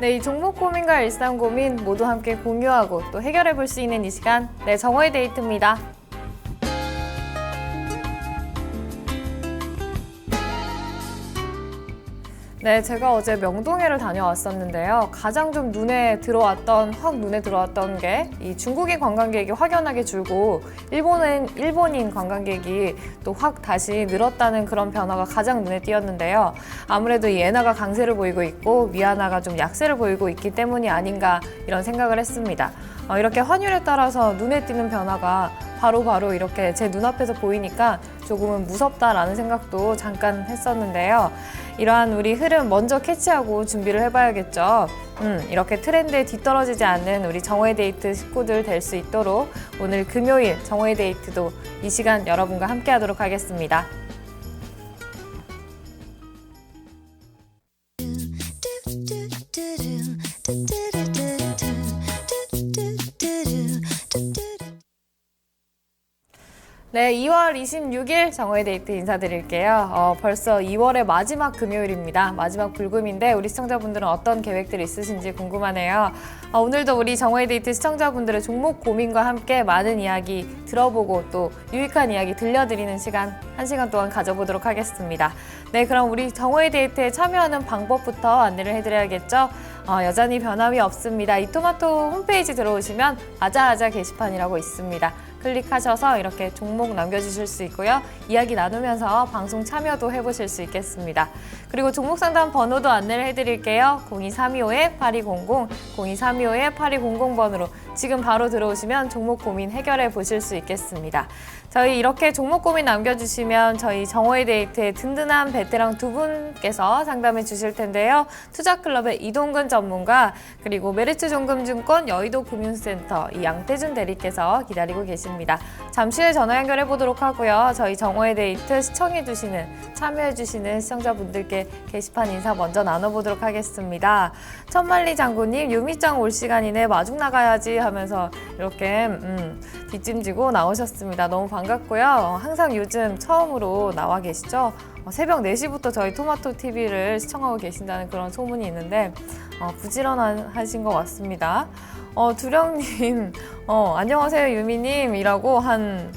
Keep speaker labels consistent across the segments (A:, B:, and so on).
A: 네, 이 종목 고민과 일상 고민 모두 함께 공유하고 또 해결해 볼 수 있는 이 시간, 네, 정오의 데이트입니다. 네, 제가 어제 명동회를 다녀왔었는데요. 가장 좀 확 눈에 들어왔던 게 이 중국인 관광객이 확연하게 줄고 일본인 관광객이 또 확 다시 늘었다는 그런 변화가 가장 눈에 띄었는데요. 아무래도 이 엔화가 강세를 보이고 있고 위안화가 좀 약세를 보이고 있기 때문이 아닌가 이런 생각을 했습니다. 이렇게 환율에 따라서 눈에 띄는 변화가 바로 이렇게 제 눈앞에서 보이니까 조금은 무섭다라는 생각도 잠깐 했었는데요. 이러한 우리 흐름 먼저 캐치하고 준비를 해봐야겠죠. 이렇게 트렌드에 뒤떨어지지 않는 우리 정오의 데이트 식구들 될 수 있도록 오늘 금요일 정오의 데이트도 이 시간 여러분과 함께 하도록 하겠습니다. 네, 2월 26일 정오의 데이트 인사드릴게요. 벌써 2월의 마지막 금요일입니다. 마지막 불금인데 우리 시청자분들은 어떤 계획들이 있으신지 궁금하네요. 오늘도 우리 정오의 데이트 시청자분들의 종목 고민과 함께 많은 이야기 들어보고 또 유익한 이야기 들려드리는 시간, 1시간 동안 가져보도록 하겠습니다. 네, 그럼 우리 정오의 데이트에 참여하는 방법부터 안내를 해드려야겠죠. 여전히 변함이 없습니다. 이토마토 홈페이지 들어오시면 아자아자 게시판이라고 있습니다. 클릭하셔서 이렇게 종목 남겨주실 수 있고요. 이야기 나누면서 방송 참여도 해보실 수 있겠습니다. 그리고 종목 상담 번호도 안내를 해드릴게요. 02325-8200, 02325-8200번으로 지금 바로 들어오시면 종목 고민 해결해 보실 수 있겠습니다. 저희 이렇게 종목 고민 남겨주시면 저희 정오의 데이트의 든든한 베테랑 두 분께서 상담해 주실 텐데요. 투자클럽의 이동근 전문가 그리고 메리츠 종금증권 여의도 금융센터 이 양태준 대리께서 기다리고 계십니다. 잠시 후에 전화 연결해 보도록 하고요. 저희 정오의 데이트 시청해 주시는 참여해 주시는 시청자분들께 게시판 인사 먼저 나눠보도록 하겠습니다. 천만리 장군님 유미짱 올 시간이네 마중 나가야지 하면서 이렇게 뒷짐지고 나오셨습니다. 너무 반갑고요. 항상 요즘 처음으로 나와 계시죠? 새벽 4시부터 저희 토마토 TV를 시청하고 계신다는 그런 소문이 있는데 부지런하신 것 같습니다. 두령님, 안녕하세요 유미님이라고 한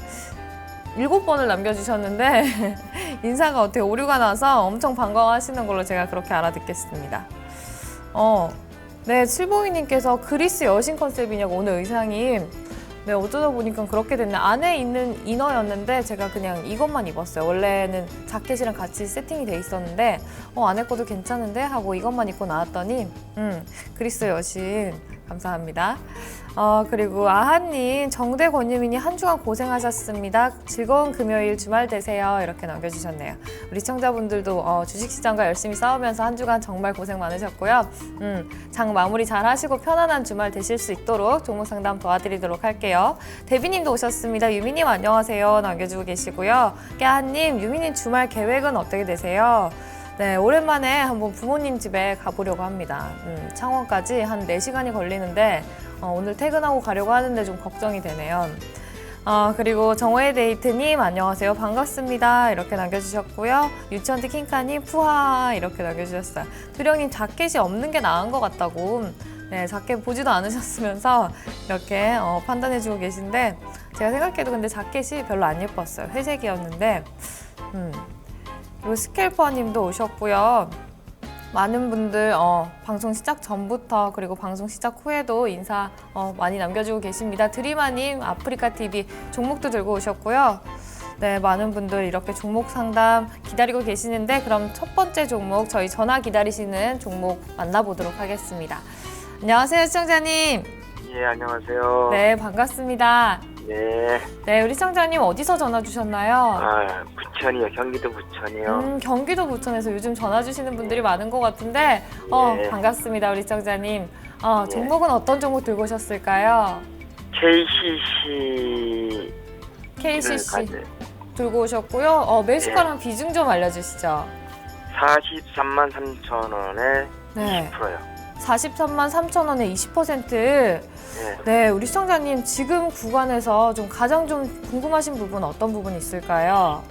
A: 7번을 남겨주셨는데 인사가 어떻게 오류가 나서 엄청 반가워하시는 걸로 제가 그렇게 알아듣겠습니다. 네, 칠봉이님께서 그리스 여신 컨셉이냐고 오늘 의상이 네, 어쩌다 보니까 그렇게 됐네. 안에 있는 이너였는데 제가 그냥 이것만 입었어요. 원래는 자켓이랑 같이 세팅이 돼 있었는데 안에 거도 괜찮은데 하고 이것만 입고 나왔더니 그리스 여신 감사합니다. 그리고 아하님, 정대 권유민이 한 주간 고생하셨습니다. 즐거운 금요일 주말 되세요. 이렇게 남겨주셨네요. 우리 시청자분들도 주식시장과 열심히 싸우면서 한 주간 정말 고생 많으셨고요. 장 마무리 잘 하시고 편안한 주말 되실 수 있도록 종목 상담 도와드리도록 할게요. 대비님도 오셨습니다. 유미님 안녕하세요. 남겨주고 계시고요. 깨하님, 유미님 주말 계획은 어떻게 되세요? 네, 오랜만에 한번 부모님 집에 가보려고 합니다. 창원까지 한 4시간이 걸리는데 오늘 퇴근하고 가려고 하는데 좀 걱정이 되네요. 그리고 정오의 데이트님 안녕하세요. 반갑습니다. 이렇게 남겨주셨고요. 유치원트 킹카님 푸하 이렇게 남겨주셨어요. 두령님 자켓이 없는 게 나은 것 같다고. 네, 자켓 보지도 않으셨으면서 이렇게 판단해주고 계신데 제가 생각해도 근데 자켓이 별로 안 예뻤어요. 회색이었는데 그리고 스켈퍼님도 오셨고요. 많은 분들 방송 시작 전부터 그리고 방송 시작 후에도 인사 많이 남겨주고 계십니다. 드리마님 아프리카TV 종목도 들고 오셨고요. 네, 많은 분들 이렇게 종목 상담 기다리고 계시는데 그럼 첫 번째 종목 저희 전화 기다리시는 종목 만나보도록 하겠습니다. 안녕하세요 시청자님.
B: 예, 안녕하세요.
A: 네, 반갑습니다.
B: 네,
A: 우리 시청자님 어디서 전화 주셨나요?
B: 부천이요. 경기도 부천이요.
A: 경기도 부천에서 요즘 전화 주시는 분들이 많은 것 같은데
B: 예.
A: 반갑습니다 우리 시청자님.
B: 예.
A: 종목은 어떤 종목 들고 오셨을까요? KCC 들고 오셨고요. 매수가랑 비중 좀 알려주시죠.
B: 43만 3천 원에
A: 네.
B: 20%요.
A: 43만 3천 원에 20%. 네, 우리 시청자님 지금 구간에서 좀 가장 좀 궁금하신 부분 어떤 부분이 있을까요?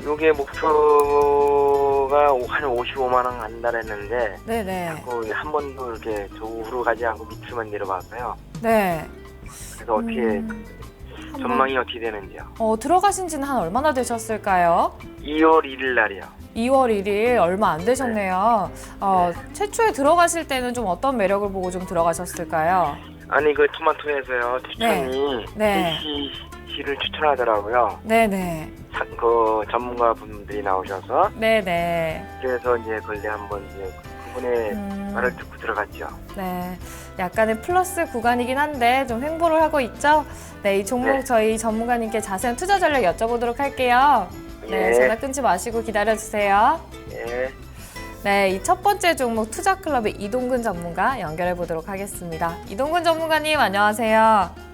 B: 요게 목표 목표가 한 55만 원 간다랬는데
A: 네네.
B: 자꾸 한 번도 이렇게 우로 가지 않고 밑으로만 내려가서요.
A: 네.
B: 그래서 어떻게 전망이 어떻게 되는지요?
A: 들어가신 지는 한 얼마나 되셨을까요?
B: 2월 1일 날이요.
A: 2월 1일 얼마 안 되셨네요. 최초에 들어가실 때는 좀 어떤 매력을 보고 좀 들어가셨을까요?
B: 아니 그 토마토에서요 추천이
A: 네.
B: KCC를 추천하더라고요.
A: 네네.
B: 그 전문가 분들이 나오셔서
A: 네네.
B: 그래서 이제 근래 한번 이제 그분의 말을 듣고 들어갔죠.
A: 네. 약간의 플러스 구간이긴 한데 좀 횡보를 하고 있죠? 네, 이 종목
B: 네.
A: 저희 전문가님께 자세한 투자 전략 여쭤보도록 할게요. 네,
B: 예.
A: 전화 끊지 마시고 기다려주세요.
B: 예.
A: 네, 이 첫 번째 종목 투자클럽의 이동근 전문가 연결해 보도록 하겠습니다. 이동근 전문가님 안녕하세요.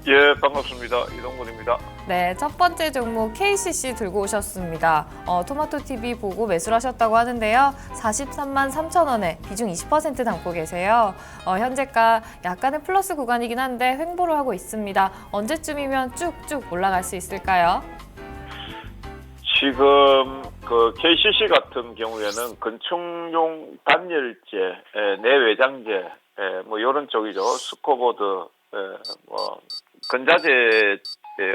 C: 예, 반갑습니다. 이동근입니다.
A: 네, 첫 번째 종목 KCC 들고 오셨습니다. 토마토 TV 보고 매수를 하셨다고 하는데요. 43만 3천 원에 비중 20% 담고 계세요. 현재가 약간의 플러스 구간이긴 한데 횡보를 하고 있습니다. 언제쯤이면 쭉쭉 올라갈 수 있을까요?
C: 지금 그 KCC 같은 경우에는 건축용 단열재, 내외장재, 뭐 이런 쪽이죠. 스코보드, 뭐 건자재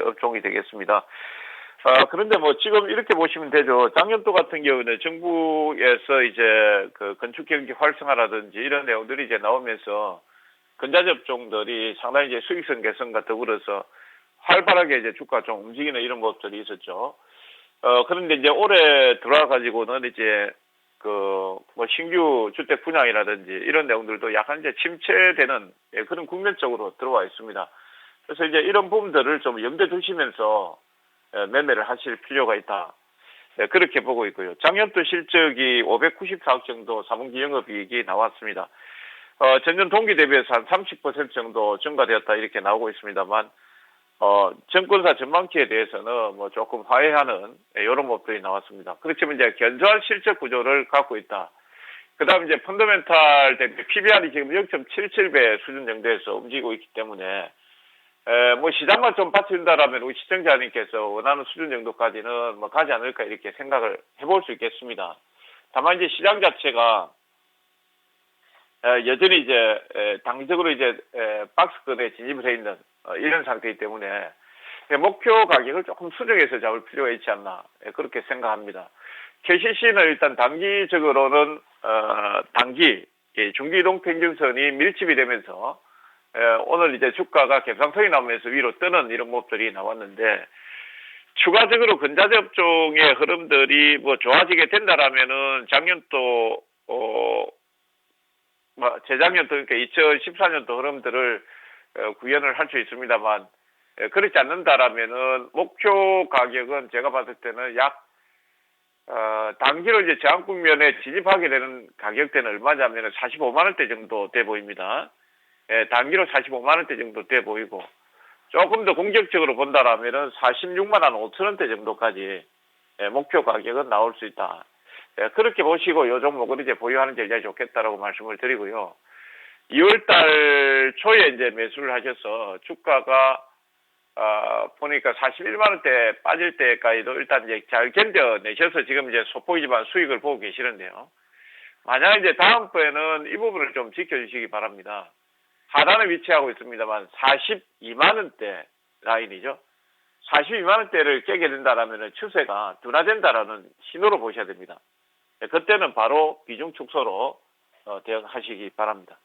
C: 업종이 되겠습니다. 그런데 뭐 지금 이렇게 보시면 되죠. 작년도 같은 경우는 정부에서 이제 그 건축 경기 활성화라든지 이런 내용들이 이제 나오면서 건자재 업종들이 상당히 이제 수익성 개선과 더불어서 활발하게 이제 주가 좀 움직이는 이런 것들이 있었죠. 그런데 이제 올해 들어와가지고는 이제 뭐 신규 주택 분양이라든지 이런 내용들도 약간 이제 침체되는 그런 국면적으로 들어와 있습니다. 그래서 이제 이런 부분들을 좀 염두에 두시면서 매매를 하실 필요가 있다. 그렇게 보고 있고요. 작년도 실적이 594억 정도 4분기 영업이익이 나왔습니다. 전년 동기 대비해서 한 30% 정도 증가되었다 이렇게 나오고 있습니다만, 정권사 전망기에 대해서는 뭐 조금 화해하는 이런 모습들이 나왔습니다. 그렇지만 이제 견조한 실적 구조를 갖고 있다. 그 다음 이제 펀더멘탈 대비 PBR이 지금 0.77배 수준 정도에서 움직이고 있기 때문에, 뭐 시장만 좀 받쳐준다라면 우리 시청자님께서 원하는 수준 정도까지는 뭐 가지 않을까 이렇게 생각을 해볼 수 있겠습니다. 다만 이제 시장 자체가 여전히 이제 당기적으로 이제 박스권에 진입을 해 있는 이런 상태이기 때문에 목표 가격을 조금 수정해서 잡을 필요가 있지 않나 그렇게 생각합니다. KCC는 일단 단기적으로는 단기 중기이동 평균선이 밀집이 되면서 오늘 이제 주가가 갭상승이 나오면서 위로 뜨는 이런 모습들이 나왔는데, 추가적으로 건자재 업종의 흐름들이 뭐 좋아지게 된다라면은 작년도 재작년도 그러니까 2014년도 흐름들을 구현을 할 수 있습니다만, 그렇지 않는다라면은 목표 가격은 제가 봤을 때는 단기로 이제 저항 국면에 진입하게 되는 가격대는 얼마냐면은 45만 원대 정도 돼 보입니다. 단기로 45만 원대 정도 돼 보이고, 조금 더 공격적으로 본다라면은 46만 원 5천 원대 정도까지 목표 가격은 나올 수 있다. 그렇게 보시고 요 종목을 이제 보유하는 전략이 좋겠다라고 말씀을 드리고요. 2월달 초에 이제 매수를 하셔서 주가가 보니까 41만 원대 빠질 때까지도 일단 이제 잘 견뎌내셔서 지금 이제 소폭이지만 수익을 보고 계시는데요. 만약 이제 다음번에는 이 부분을 좀 지켜주시기 바랍니다. 하단에 위치하고 있습니다만 42만 원대 라인이죠. 42만 원대를 깨게 된다라면 추세가 둔화된다라는 신호로 보셔야 됩니다. 그때는 바로 비중 축소로 대응하시기 바랍니다.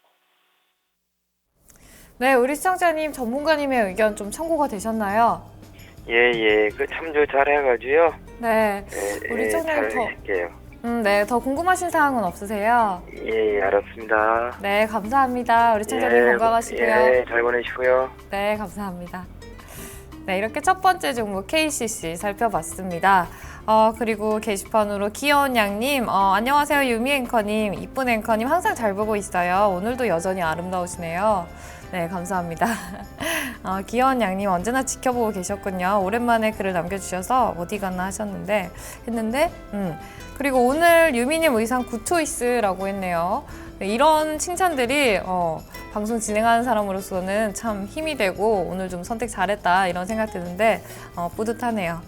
A: 네, 우리 시청자님 전문가님의 의견 좀 참고가 되셨나요?
B: 예. 그 참조 잘 해가지고요.
A: 네, 우리
B: 잘
A: 시청자님
B: 할게요.
A: 네, 더 궁금하신 사항은 없으세요?
B: 예, 알았습니다.
A: 네, 감사합니다. 우리 시청자님 건강하시고요.
B: 예, 잘 보내시고요.
A: 네, 감사합니다. 네, 이렇게 첫 번째 종목 KCC 살펴봤습니다. 그리고 게시판으로 귀여운 양님, 안녕하세요 유미 앵커님, 이쁜 앵커님 항상 잘 보고 있어요. 오늘도 여전히 아름다우시네요. 네, 감사합니다. 귀여운 양님 언제나 지켜보고 계셨군요. 오랜만에 글을 남겨주셔서 어디 갔나 했는데, 그리고 오늘 유미님 의상 굿초이스라고 했네요. 네, 이런 칭찬들이 방송 진행하는 사람으로서는 참 힘이 되고 오늘 좀 선택 잘했다 이런 생각 드는데 뿌듯하네요.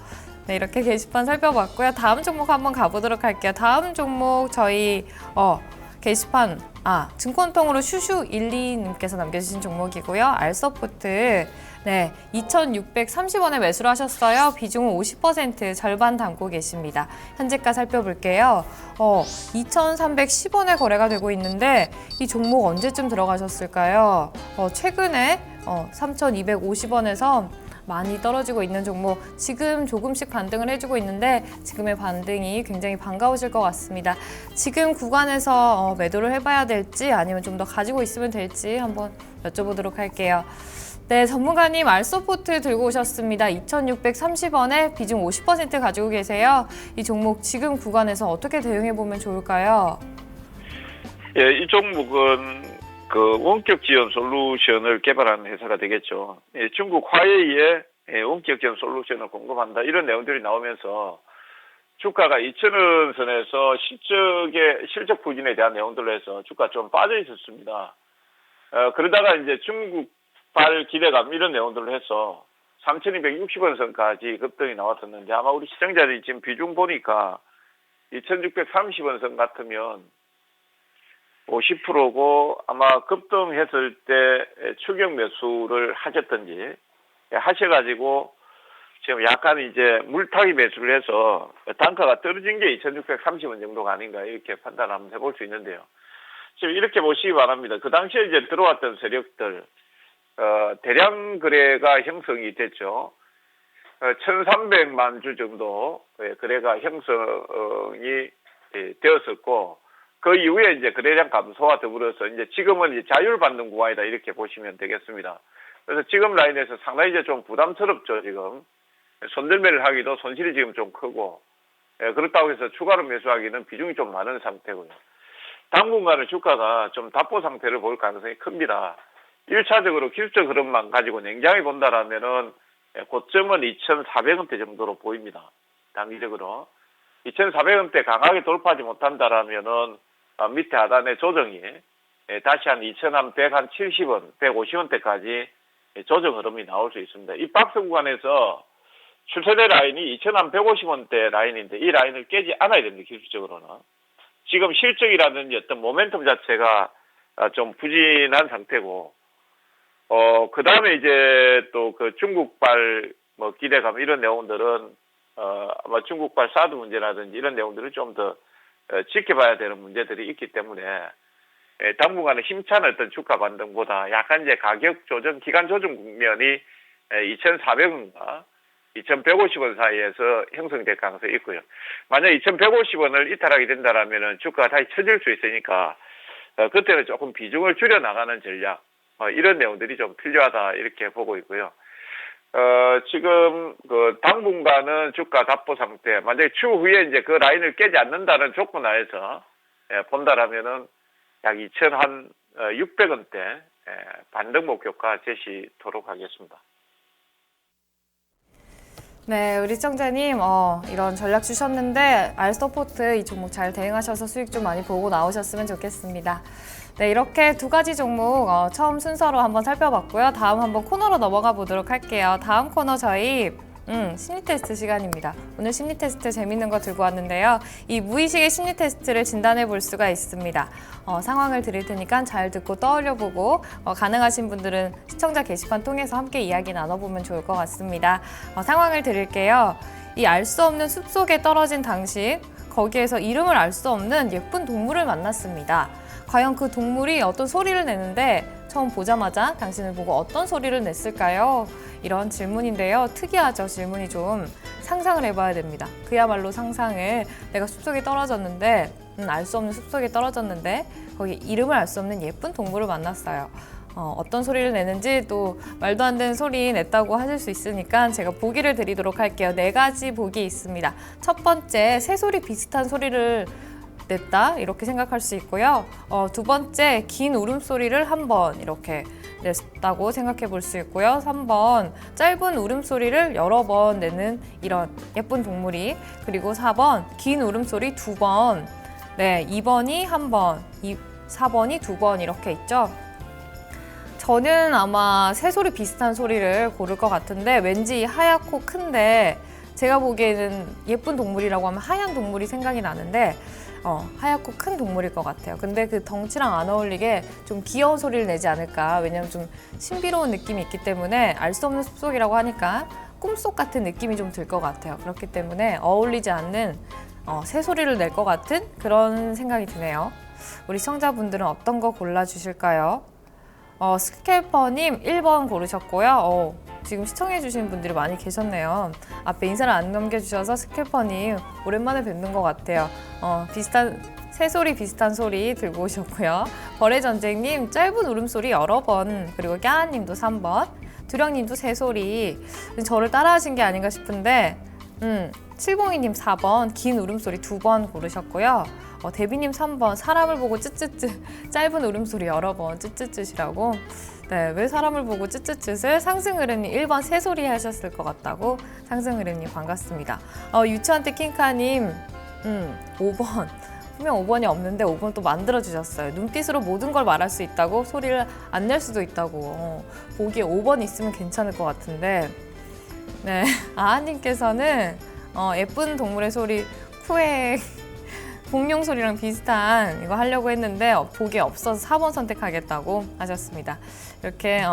A: 네, 이렇게 게시판 살펴봤고요. 다음 종목 한번 가보도록 할게요. 다음 종목 저희 게시판 증권통으로 슈슈12님께서 남겨주신 종목이고요. 알서포트 2,630원에 매수를 하셨어요. 비중은 50% 절반 담고 계십니다. 현재가 살펴볼게요. 2,310원에 거래가 되고 있는데 이 종목 언제쯤 들어가셨을까요? 최근에 3,250원에서 많이 떨어지고 있는 종목, 지금 조금씩 반등을 해주고 있는데 지금의 반등이 굉장히 반가우실 것 같습니다. 지금 구간에서 매도를 해봐야 될지 아니면 좀 더 가지고 있으면 될지 한번 여쭤보도록 할게요. 네, 전문가님 알서포트 들고 오셨습니다. 2,630원에 비중 50% 가지고 계세요. 이 종목 지금 구간에서 어떻게 대응해보면 좋을까요?
C: 예, 이 종목은 그 원격 지원 솔루션을 개발하는 회사가 되겠죠. 예, 중국 화웨이에 원격 지원 솔루션을 공급한다. 이런 내용들이 나오면서 주가가 2,000원 선에서 실적 부진에 대한 내용들로 해서 주가 좀 빠져 있었습니다. 그러다가 이제 중국발 기대감 이런 내용들로 해서 3,260원 선까지 급등이 나왔었는데 아마 우리 시청자들이 지금 비중 보니까 2,630원 선 같으면 50%고 아마 급등했을 때 추격 매수를 하셨던지 하셔가지고 지금 약간 이제 물타기 매수를 해서 단가가 떨어진 게 2,630원 정도가 아닌가 이렇게 판단 한번 해볼 수 있는데요. 지금 이렇게 보시기 바랍니다. 그 당시에 이제 들어왔던 세력들 대량 거래가 형성이 됐죠. 1,300만 주 정도 거래가 형성이 되었었고 그 이후에 이제 거래량 감소와 더불어서 이제 지금은 이제 자율받는 구간이다 이렇게 보시면 되겠습니다. 그래서 지금 라인에서 상당히 이제 좀 부담스럽죠. 지금 손절매를 하기도 손실이 지금 좀 크고 그렇다고 해서 추가로 매수하기는 비중이 좀 많은 상태고요. 당분간은 주가가 좀 답보 상태를 볼 가능성이 큽니다. 1차적으로 기술적 흐름만 가지고 냉정히 본다라면은 고점은 2,400원대 정도로 보입니다. 단기적으로 2,400원대 강하게 돌파하지 못한다라면은 밑에 하단의 조정이 다시 한 2,170원, 150원대까지 조정 흐름이 나올 수 있습니다. 이 박스 구간에서 추세대 라인이 2,150원대 라인인데 이 라인을 깨지 않아야 됩니다. 기술적으로는. 지금 실적이라든지 어떤 모멘텀 자체가 좀 부진한 상태고 그 다음에 이제 또 그 중국발 기대감 이런 내용들은 아마 중국발 사드 문제라든지 이런 내용들을 좀 더 지켜봐야 되는 문제들이 있기 때문에 당분간은 힘찬 어떤 주가 반등보다 약간 이제 가격 조정, 기간 조정 국면이 2,400원과 2,150원 사이에서 형성될 가능성이 있고요. 만약 2,150원을 이탈하게 된다라면은 주가가 다시 쳐질 수 있으니까 그때는 조금 비중을 줄여 나가는 전략 이런 내용들이 좀 필요하다 이렇게 보고 있고요. 지금 그 당분간은 주가 답보 상태, 만약에 추후에 이제 그 라인을 깨지 않는다는 조건 하에서 본다라면은 약 2,600원대 반등 목표가 제시토록 하겠습니다.
A: 네, 우리 시청자님 이런 전략 주셨는데 알서포트 이 종목 잘 대응하셔서 수익 좀 많이 보고 나오셨으면 좋겠습니다. 네, 이렇게 두 가지 종목 처음 순서로 한번 살펴봤고요. 다음 한번 코너로 넘어가 보도록 할게요. 다음 코너 저희 심리 테스트 시간입니다. 오늘 심리 테스트 재밌는 거 들고 왔는데요. 이 무의식의 심리 테스트를 진단해 볼 수가 있습니다. 상황을 드릴 테니까 잘 듣고 떠올려 보고 가능하신 분들은 시청자 게시판 통해서 함께 이야기 나눠보면 좋을 것 같습니다. 상황을 드릴게요. 이 알 수 없는 숲속에 떨어진 당신, 거기에서 이름을 알 수 없는 예쁜 동물을 만났습니다. 과연 그 동물이 어떤 소리를 내는데 처음 보자마자 당신을 보고 어떤 소리를 냈을까요? 이런 질문인데요. 특이하죠. 질문이 좀 상상을 해봐야 됩니다. 그야말로 상상을 내가 숲속에 떨어졌는데 알 수 없는 숲속에 떨어졌는데 거기 이름을 알 수 없는 예쁜 동물을 만났어요. 어떤 소리를 내는지 또 말도 안 되는 소리 냈다고 하실 수 있으니까 제가 보기를 드리도록 할게요. 4가지 보기 있습니다. 첫 번째, 새소리 비슷한 소리를 냈다 이렇게 생각할 수 있고요. 두 번째, 긴 울음소리를 한 번 이렇게 냈다고 생각해 볼 수 있고요. 3번, 짧은 울음소리를 여러 번 내는 이런 예쁜 동물이, 그리고 4번, 긴 울음소리 2번, 네, 2번이 한 번, 4번이 2번 이렇게 있죠. 저는 아마 새소리 비슷한 소리를 고를 것 같은데 왠지 하얗고 큰데 제가 보기에는 예쁜 동물이라고 하면 하얀 동물이 생각이 나는데 하얗고 큰 동물일 것 같아요. 근데 그 덩치랑 안 어울리게 좀 귀여운 소리를 내지 않을까. 왜냐면 좀 신비로운 느낌이 있기 때문에 알 수 없는 숲속이라고 하니까 꿈속 같은 느낌이 좀 들 것 같아요. 그렇기 때문에 어울리지 않는 새소리를 낼 것 같은 그런 생각이 드네요. 우리 시청자분들은 어떤 거 골라주실까요? 스캘퍼님 1번 고르셨고요. 지금 시청해주신 분들이 많이 계셨네요. 앞에 인사를 안 남겨주셔서 스캘퍼님 오랜만에 뵙는 것 같아요. 비슷한 새소리 비슷한 소리 들고 오셨고요. 벌의 전쟁님 짧은 울음소리 여러 번, 그리고 깨아님도 3번, 두령님도 새소리. 저를 따라하신 게 아닌가 싶은데 702님 4번 긴 울음소리 2번 고르셨고요. 데비님 3번 사람을 보고 쯧쯧쯧 짧은 울음소리 여러 번 쯧쯧쯧이라고. 네, 왜 사람을 보고 쯧쯧쯧을 상승흐름님 1번 새소리 하셨을 것 같다고. 상승흐름님 반갑습니다. 유치한테 킹카님 5번 분명 5번이 없는데 5번 또 만들어주셨어요. 눈빛으로 모든 걸 말할 수 있다고, 소리를 안 낼 수도 있다고. 보기에 5번 있으면 괜찮을 것 같은데. 네, 아하님께서는 예쁜 동물의 소리 쿠엑 공룡 소리랑 비슷한 이거 하려고 했는데 보기에 없어서 4번 선택하겠다고 하셨습니다. 이렇게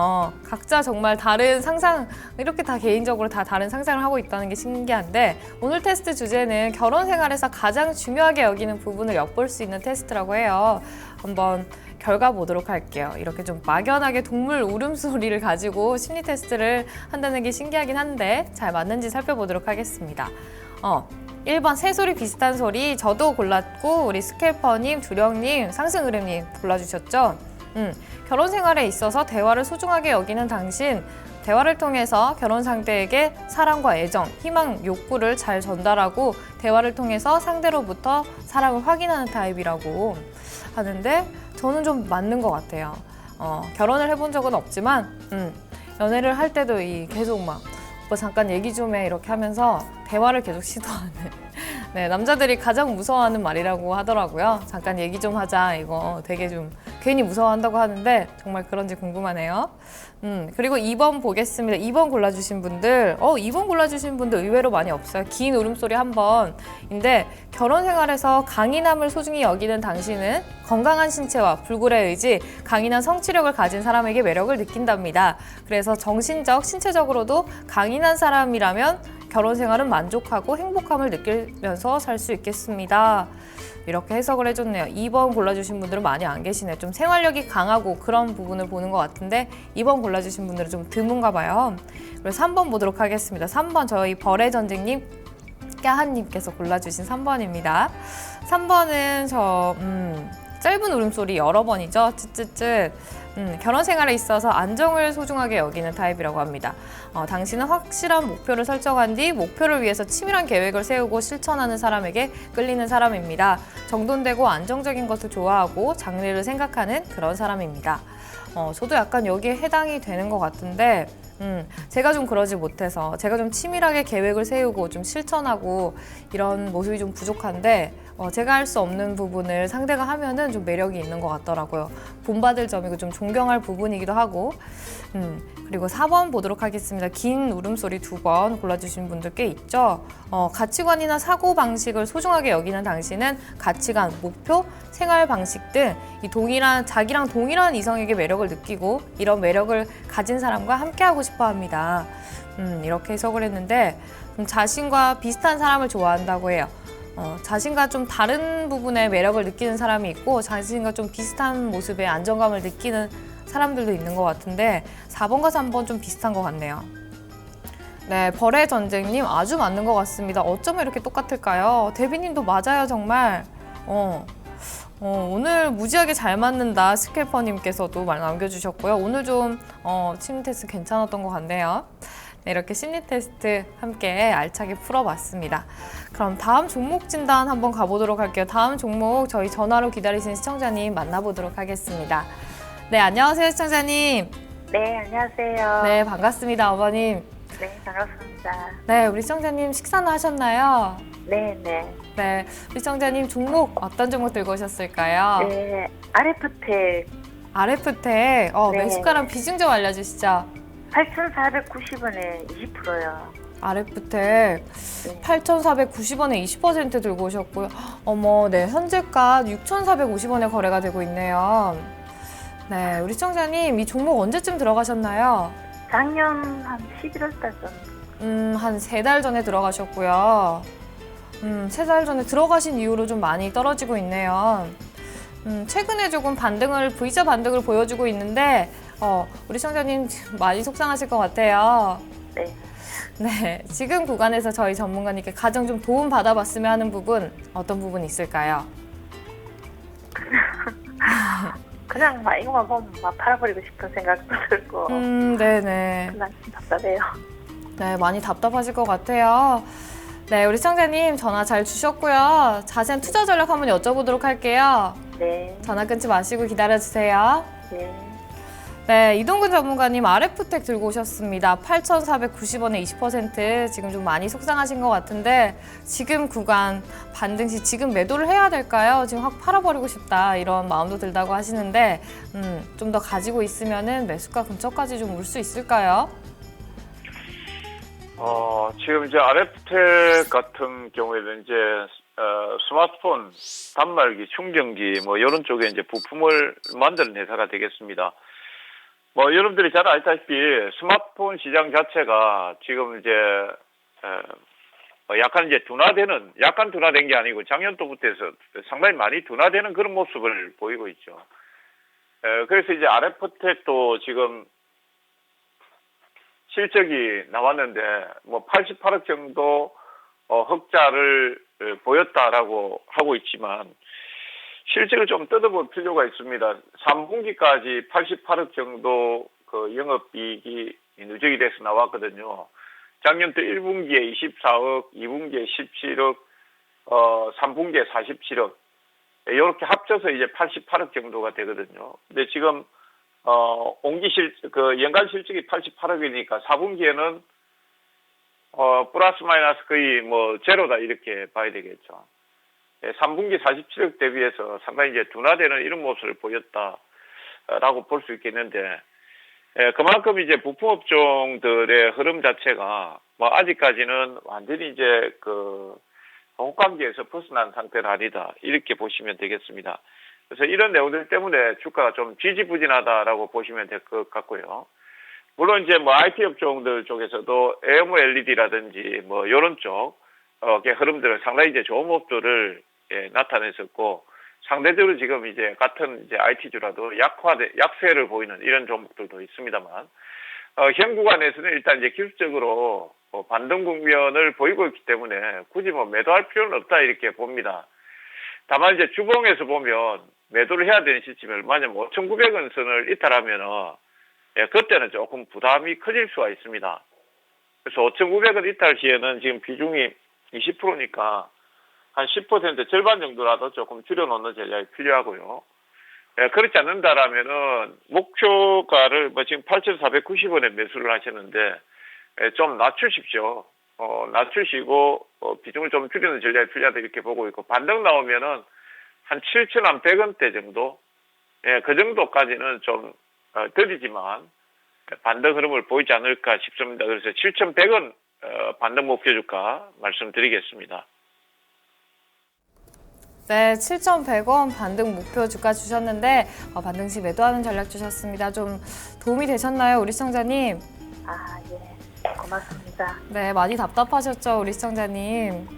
A: 각자 정말 다른 상상, 이렇게 다 개인적으로 다 다른 상상을 하고 있다는 게 신기한데, 오늘 테스트 주제는 결혼 생활에서 가장 중요하게 여기는 부분을 엿볼 수 있는 테스트라고 해요. 한번 결과 보도록 할게요. 이렇게 좀 막연하게 동물 울음소리를 가지고 심리 테스트를 한다는 게 신기하긴 한데 잘 맞는지 살펴보도록 하겠습니다. 1번 새소리 비슷한 소리 저도 골랐고, 우리 스캘퍼님, 두령님, 상승흐름님 골라주셨죠? 결혼 생활에 있어서 대화를 소중하게 여기는 당신, 대화를 통해서 결혼 상대에게 사랑과 애정, 희망, 욕구를 잘 전달하고 대화를 통해서 상대로부터 사랑을 확인하는 타입이라고 하는데, 저는 좀 맞는 것 같아요. 결혼을 해본 적은 없지만 연애를 할 때도 계속 막 오빠 잠깐 얘기 좀 해 이렇게 하면서 대화를 계속 시도하는 네, 남자들이 가장 무서워하는 말이라고 하더라고요. 잠깐 얘기 좀 하자. 이거 되게 좀 괜히 무서워한다고 하는데 정말 그런지 궁금하네요. 그리고 2번 보겠습니다. 2번 골라주신 분들 2번 골라주신 분들 의외로 많이 없어요. 긴 울음소리 1번인데, 결혼 생활에서 강인함을 소중히 여기는 당신은 건강한 신체와 불굴의 의지, 강인한 성취력을 가진 사람에게 매력을 느낀답니다. 그래서 정신적, 신체적으로도 강인한 사람이라면 결혼 생활은 만족하고 행복함을 느끼면서 살 수 있겠습니다. 이렇게 해석을 해줬네요. 2번 골라주신 분들은 많이 안 계시네요. 좀 생활력이 강하고 그런 부분을 보는 것 같은데 2번 골라주신 분들은 좀 드문가 봐요. 그리고 3번 보도록 하겠습니다. 3번 저희 벌의 전쟁님, 깨하님께서 골라주신 3번입니다. 3번은 짧은 울음소리 여러 번이죠. 쯧쯧쯧. 결혼 생활에 있어서 안정을 소중하게 여기는 타입이라고 합니다. 당신은 확실한 목표를 설정한 뒤 목표를 위해서 치밀한 계획을 세우고 실천하는 사람에게 끌리는 사람입니다. 정돈되고 안정적인 것을 좋아하고 장래를 생각하는 그런 사람입니다. 저도 약간 여기에 해당이 되는 것 같은데, 제가 좀 그러지 못해서 제가 좀 치밀하게 계획을 세우고 좀 실천하고 이런 모습이 좀 부족한데, 제가 할 수 없는 부분을 상대가 하면은 좀 매력이 있는 것 같더라고요. 본받을 점이고 좀 존경할 부분이기도 하고. 그리고 4번 보도록 하겠습니다. 긴 울음소리 2번 골라주신 분들 꽤 있죠. 가치관이나 사고방식을 소중하게 여기는 당신은 가치관, 목표, 생활 방식 등 자기랑 동일한 이성에게 매력을 느끼고 이런 매력을 가진 사람과 함께하고 싶어 합니다. 이렇게 해석을 했는데, 자신과 비슷한 사람을 좋아한다고 해요. 자신과 좀 다른 부분에 매력을 느끼는 사람이 있고, 자신과 좀 비슷한 모습에 안정감을 느끼는 사람들도 있는 것 같은데 4번과 3번 좀 비슷한 것 같네요. 네, 벌의 전쟁님 아주 맞는 것 같습니다. 어쩌면 이렇게 똑같을까요? 데비님도 맞아요, 정말. 오늘 무지하게 잘 맞는다 스캘퍼님께서도 말 남겨주셨고요. 오늘 좀 심리 테스트 괜찮았던 것 같네요. 네, 이렇게 심리 테스트 함께 알차게 풀어봤습니다. 그럼 다음 종목 진단 한번 가보도록 할게요. 다음 종목 저희 전화로 기다리시는 시청자님 만나보도록 하겠습니다. 네, 안녕하세요, 시청자님.
D: 네, 안녕하세요.
A: 네, 반갑습니다, 어머님.
D: 네, 반갑습니다.
A: 네, 우리 시청자님 식사는 하셨나요?
D: 네, 네.
A: 네, 우리 시청자님 종목 어떤 종목 들고 오셨을까요?
D: 네, RF텍
A: RF텍,
D: 네.
A: 매수가랑 비중 좀 알려주시죠.
D: 8,490원에 20%요.
A: 아레프텍 8,490원에 20% 들고 오셨고요. 어머, 네, 현재가 6,450원에 거래가 되고 있네요. 네, 우리 시청자님, 이 종목 언제쯤 들어가셨나요?
D: 작년 한 11월 달 정도.
A: 한 3달 전에 들어가셨고요. 3달 전에 들어가신 이후로 좀 많이 떨어지고 있네요. 최근에 조금 V자 반등을 보여주고 있는데, 우리 시청자님 많이 속상하실 것 같아요.
D: 네.
A: 네, 지금 구간에서 저희 전문가님께 가장 좀 도움 받아봤으면 하는 부분, 어떤 부분이 있을까요?
D: 그냥 막 이거만 보면 막 팔아버리고 싶은 생각도 들고
A: 네네.
D: 그냥 좀 답답해요.
A: 네, 많이 답답하실 것 같아요. 네, 우리 시청자님 전화 잘 주셨고요. 자세한 투자 전략 한번 여쭤보도록 할게요.
D: 네.
A: 전화 끊지 마시고 기다려주세요.
D: 네.
A: 네, 이동근 전문가님 아레프텍 들고 오셨습니다. 8,490원에 20%. 지금 좀 많이 속상하신 것 같은데 지금 구간 반등 시 지금 매도를 해야 될까요? 지금 확 팔아버리고 싶다 이런 마음도 들다고 하시는데 좀 더 가지고 있으면은 매수가 근처까지 좀 올 수 있을까요?
C: 지금 이제 아레프텍 같은 경우에는 이제 스마트폰, 단말기, 충전기 뭐 이런 쪽에 이제 부품을 만드는 회사가 되겠습니다. 뭐 여러분들이 잘 알다시피 스마트폰 시장 자체가 지금 이제 약간 이제 약간 둔화된 게 아니고 작년도부터 해서 상당히 많이 둔화되는 그런 모습을 보이고 있죠. 그래서 이제 아레프텍도 지금 실적이 나왔는데 뭐 88억 정도 흑자를 보였다라고 하고 있지만 실적을 좀 뜯어볼 필요가 있습니다. 3분기까지 88억 정도 그 영업이익이 누적이 돼서 나왔거든요. 작년도 1분기에 24억, 2분기에 17억, 3분기에 47억. 이렇게 합쳐서 이제 88억 정도가 되거든요. 근데 지금 연간 실적이 88억이니까 4분기에는 플러스 마이너스 거의 뭐 제로다 이렇게 봐야 되겠죠. 3분기 47억 대비해서 상당히 이제 둔화되는 이런 모습을 보였다라고 볼 수 있겠는데, 그만큼 이제 부품 업종들의 흐름 자체가 뭐 아직까지는 완전히 이제 그 호황기에서 벗어난 상태는 아니다 이렇게 보시면 되겠습니다. 그래서 이런 내용들 때문에 주가가 좀 지지부진하다라고 보시면 될 것 같고요. 물론 이제 뭐 IT 업종들 쪽에서도 AMOLED라든지 뭐 이런 쪽 흐름들은 상당히 이제 좋은 모습들을 나타냈었고, 상대적으로 지금 이제 같은 이제 IT주라도 약세를 보이는 이런 종목들도 있습니다만, 현 구간에서는 일단 이제 기술적으로 반등 국면을 보이고 있기 때문에 굳이 뭐 매도할 필요는 없다 이렇게 봅니다. 다만 이제 주봉에서 보면 매도를 해야 되는 시점이 얼마냐면 5,900원 선을 이탈하면은 그때는 조금 부담이 커질 수가 있습니다. 그래서 5,900원 이탈 시에는 지금 비중이 20%니까 한 10% 절반 정도라도 조금 줄여놓는 전략이 필요하고요. 그렇지 않는다라면은 목표가를 뭐 지금 8,490원에 매수를 하셨는데 좀 낮추십시오. 낮추시고 비중을 좀 줄이는 전략이 필요하다 이렇게 보고 있고, 반등 나오면은 한 7,100원대 정도, 그 정도까지는 좀 더디지만 반등 흐름을 보이지 않을까 싶습니다. 그래서 7,100원 반등 목표 주가 말씀드리겠습니다.
A: 네, 7,100원 반등 목표 주가 주셨는데 반등 시 매도하는 전략 주셨습니다. 좀 도움이 되셨나요, 우리 시청자님?
D: 아, 예. 고맙습니다.
A: 네, 많이 답답하셨죠, 우리 시청자님.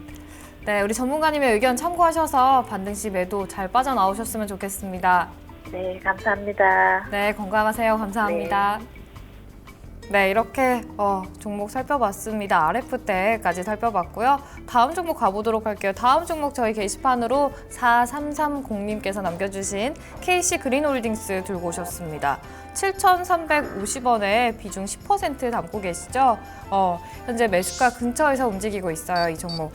A: 네, 우리 전문가님의 의견 참고하셔서 반등 시 매도 잘 빠져나오셨으면 좋겠습니다.
D: 네, 감사합니다.
A: 네, 건강하세요. 감사합니다. 네, 이렇게 종목 살펴봤습니다. 아레프텍까지 살펴봤고요. 다음 종목 가보도록 할게요. 다음 종목 저희 게시판으로 4330님께서 남겨주신 KC 그린홀딩스 들고 오셨습니다. 7,350원에 비중 10% 담고 계시죠? 현재 매수가 근처에서 움직이고 있어요, 이 종목.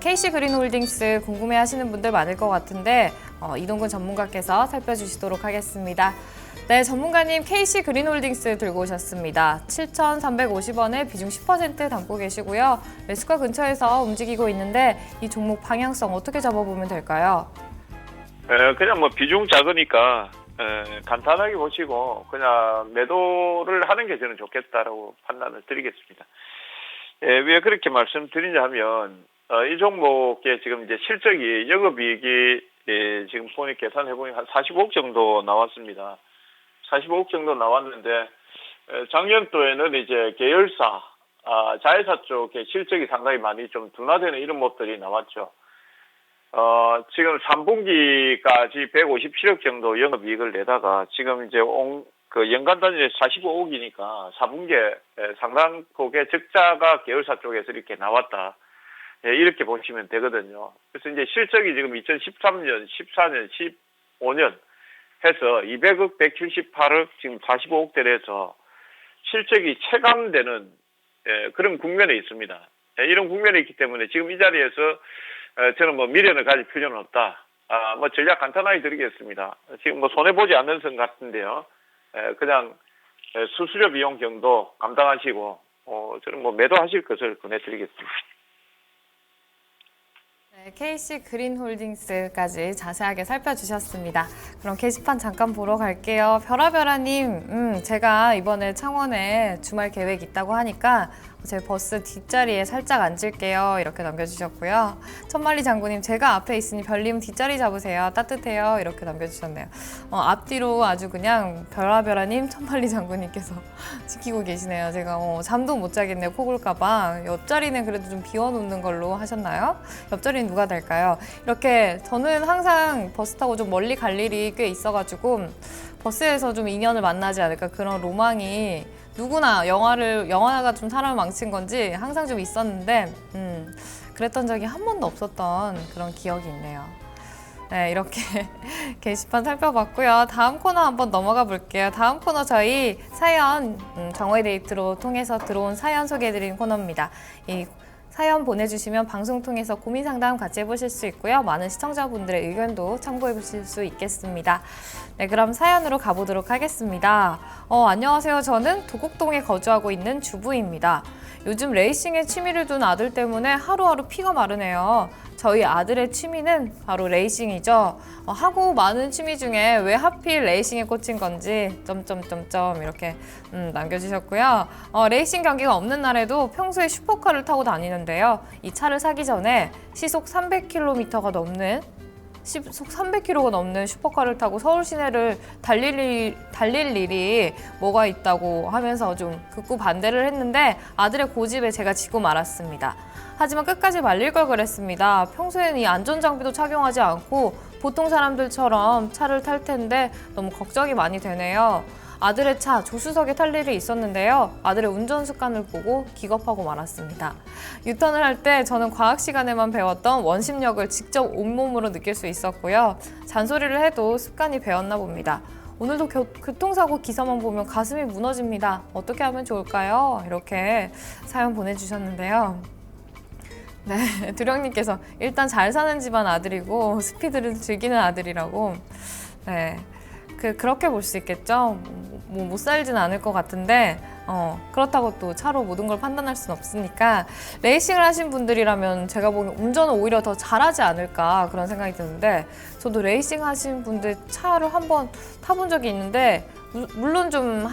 A: KC 그린홀딩스 궁금해하시는 분들 많을 것 같은데 이동근 전문가께서 살펴주시도록 하겠습니다. 네, 전문가님 KC 그린홀딩스 들고 오셨습니다. 7,350원에 비중 10% 담고 계시고요. 매수가 근처에서 움직이고 있는데 이 종목 방향성 어떻게 잡아보면 될까요?
C: 그냥 뭐 비중 작으니까 간단하게 보시고 그냥 매도를 하는 게 저는 좋겠다라고 판단을 드리겠습니다. 왜 그렇게 말씀드리냐 하면 이 종목의 지금 이제 실적이 영업이익이 지금 보니 계산해 보니 한 45억 정도 나왔습니다. 45억 정도 나왔는데 작년도에는 이제 계열사, 자회사 쪽의 실적이 상당히 많이 좀 둔화되는 이런 모습들이 나왔죠. 지금 3분기까지 157억 정도 영업이익을 내다가 지금 이제 그 연간 단위에 45억이니까 4분기에 상당폭의 적자가 계열사 쪽에서 이렇게 나왔다. 이렇게 보시면 되거든요. 그래서 이제 실적이 지금 2013년, 14년, 15년 해서 200억, 178억, 지금 45억대로 해서 실적이 체감되는 그런 국면에 있습니다. 이런 국면에 있기 때문에 지금 이 자리에서 저는 뭐 미련을 가질 필요는 없다. 뭐 전략 간단하게 드리겠습니다. 지금 뭐 손해보지 않는 선 같은데요. 그냥 수수료 비용 정도 감당하시고 저는 뭐 매도하실 것을 권해드리겠습니다.
A: 네, KC 그린홀딩스까지 자세하게 살펴주셨습니다. 그럼 게시판 잠깐 보러 갈게요. 별아별아님, 제가 이번에 창원에 주말 계획 있다고 하니까 제 버스 뒷자리에 살짝 앉을게요. 이렇게 남겨주셨고요. 천만리 장군님, 제가 앞에 있으니 별님 뒷자리 잡으세요. 따뜻해요. 이렇게 남겨주셨네요. 앞뒤로 아주 그냥 별아별아님, 천만리 장군님께서 지키고 계시네요. 제가 잠도 못 자겠네요. 코 골까봐. 옆자리는 그래도 좀 비워놓는 걸로 하셨나요? 옆자리는 누가 될까요? 이렇게 저는 항상 버스 타고 좀 멀리 갈 일이 꽤 있어가지고 버스에서 좀 인연을 만나지 않을까 그런 로망이 누구나 영화가 좀 사람을 망친 건지 항상 좀 있었는데 그랬던 적이 한 번도 없었던 그런 기억이 있네요. 네, 이렇게 게시판 살펴봤고요. 다음 코너 한번 넘어가 볼게요. 다음 코너 저희 사연 정오의 데이트로 통해서 들어온 사연 소개해드리는 코너입니다. 이 사연 보내주시면 방송 통해서 고민 상담 같이 해보실 수 있고요. 많은 시청자분들의 의견도 참고해 보실 수 있겠습니다. 네, 그럼 사연으로 가보도록 하겠습니다. 안녕하세요. 저는 도곡동에 거주하고 있는 주부입니다. 요즘 레이싱에 취미를 둔 아들 때문에 하루하루 피가 마르네요. 저희 아들의 취미는 바로 레이싱이죠. 하고 많은 취미 중에 왜 하필 레이싱에 꽂힌 건지 점점점점 이렇게 남겨주셨고요. 레이싱 경기가 없는 날에도 평소에 슈퍼카를 타고 다니는데요. 이 차를 사기 전에 시속 300km가 넘는 슈퍼카를 타고 서울 시내를 달릴 일이 뭐가 있다고 하면서 좀 극구 반대를 했는데 아들의 고집에 제가 지고 말았습니다. 하지만 끝까지 말릴 걸 그랬습니다. 평소에는 이 안전장비도 착용하지 않고 보통 사람들처럼 차를 탈 텐데 너무 걱정이 많이 되네요. 아들의 차 조수석에 탈 일이 있었는데요. 아들의 운전 습관을 보고 기겁하고 말았습니다. 유턴을 할 때 저는 과학 시간에만 배웠던 원심력을 직접 온몸으로 느낄 수 있었고요. 잔소리를 해도 습관이 배었나 봅니다. 오늘도 교통사고 기사만 보면 가슴이 무너집니다. 어떻게 하면 좋을까요? 이렇게 사연 보내주셨는데요. 네, 두령님께서 일단 잘 사는 집안 아들이고 스피드를 즐기는 아들이라고. 네, 그렇게 볼 수 있겠죠. 뭐 못 살진 않을 것 같은데 그렇다고 또 차로 모든 걸 판단할 수는 없으니까 레이싱을 하신 분들이라면 제가 보기엔 운전을 오히려 더 잘하지 않을까 그런 생각이 드는데 저도 레이싱 하신 분들 차를 한번 타본 적이 있는데 물론 좀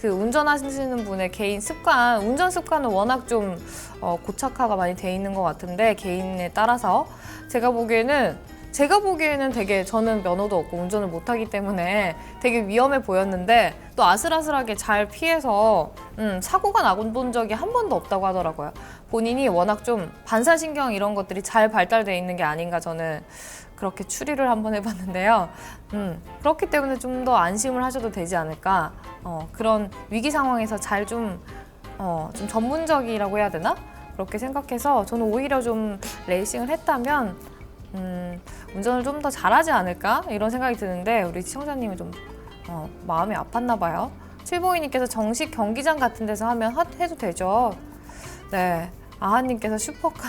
A: 운전하시는 분의 개인 습관, 운전 습관은 워낙 좀 고착화가 많이 돼 있는 것 같은데 개인에 따라서 제가 보기에는 되게 저는 면허도 없고 운전을 못하기 때문에 되게 위험해 보였는데 또 아슬아슬하게 잘 피해서 사고가 나본 적이 한 번도 없다고 하더라고요. 본인이 워낙 좀 반사신경 이런 것들이 잘 발달돼 있는 게 아닌가 저는 그렇게 추리를 한번 해봤는데요. 그렇기 때문에 좀 더 안심을 하셔도 되지 않을까. 그런 위기 상황에서 좀 전문적이라고 해야 되나? 그렇게 생각해서 저는 오히려 좀 레이싱을 했다면 운전을 좀 더 잘하지 않을까? 이런 생각이 드는데 우리 시청자님은 좀 마음이 아팠나 봐요. 칠봉이님께서 정식 경기장 같은 데서 해도 되죠. 네, 아하님께서 슈퍼카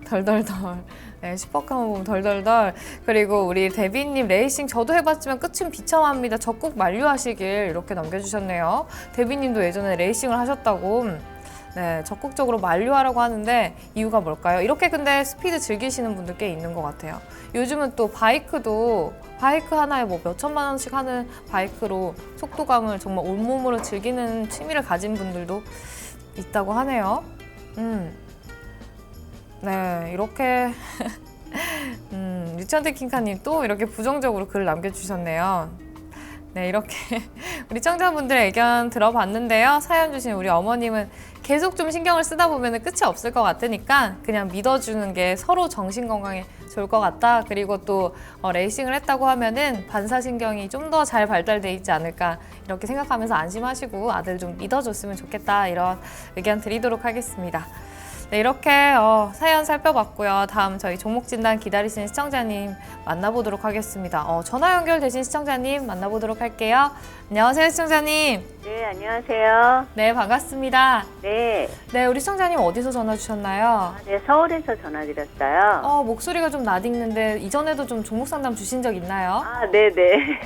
A: 덜덜덜. 네, 슈퍼카만 보면 덜덜덜. 그리고 우리 데비님 레이싱 저도 해봤지만 끝은 비참합니다. 적극 만류하시길 이렇게 남겨주셨네요. 데비님도 예전에 레이싱을 하셨다고. 네, 적극적으로 만류하라고 하는데 이유가 뭘까요? 이렇게 근데 스피드 즐기시는 분들 꽤 있는 것 같아요. 요즘은 또 바이크 하나에 뭐 몇천만 원씩 하는 바이크로 속도감을 정말 온몸으로 즐기는 취미를 가진 분들도 있다고 하네요. 네, 이렇게 리처드 킹카님 또 이렇게 부정적으로 글을 남겨주셨네요. 네, 이렇게 우리 청자분들의 의견 들어봤는데요. 사연 주신 우리 어머님은 계속 좀 신경을 쓰다 보면 끝이 없을 것 같으니까 그냥 믿어주는 게 서로 정신 건강에 좋을 것 같다. 그리고 또 레이싱을 했다고 하면은 반사신경이 좀 더 잘 발달돼 있지 않을까 이렇게 생각하면서 안심하시고 아들 좀 믿어줬으면 좋겠다. 이런 의견 드리도록 하겠습니다. 네, 이렇게 사연 살펴봤고요. 다음 저희 종목진단 기다리시는 시청자님 만나보도록 하겠습니다. 전화 연결되신 시청자님 만나보도록 할게요. 안녕하세요, 시청자님.
E: 네, 안녕하세요.
A: 네, 반갑습니다.
E: 네,
A: 네, 우리 시청자님 어디서 전화 주셨나요?
E: 네, 서울에서 전화드렸어요.
A: 목소리가 좀 나딕는데 이전에도 좀 종목 상담 주신 적 있나요?
E: 네네.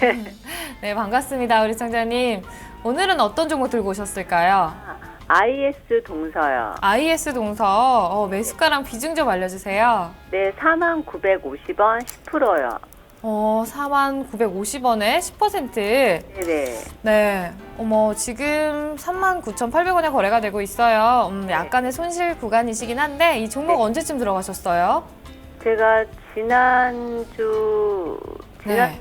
A: 네, 반갑습니다, 우리 시청자님. 오늘은 어떤 종목 들고 오셨을까요?
E: IS 동서요.
A: IS 동서 매수가랑 비중 좀 알려주세요.
E: 네, 49,950원 10%요.
A: 49,950원에 10%.
E: 네네.
A: 네. 지금 39,800원에 거래가 되고 있어요. 약간의 손실 구간이시긴 한데 이 종목
E: 네.
A: 언제쯤 들어가셨어요?
E: 제가
A: 네.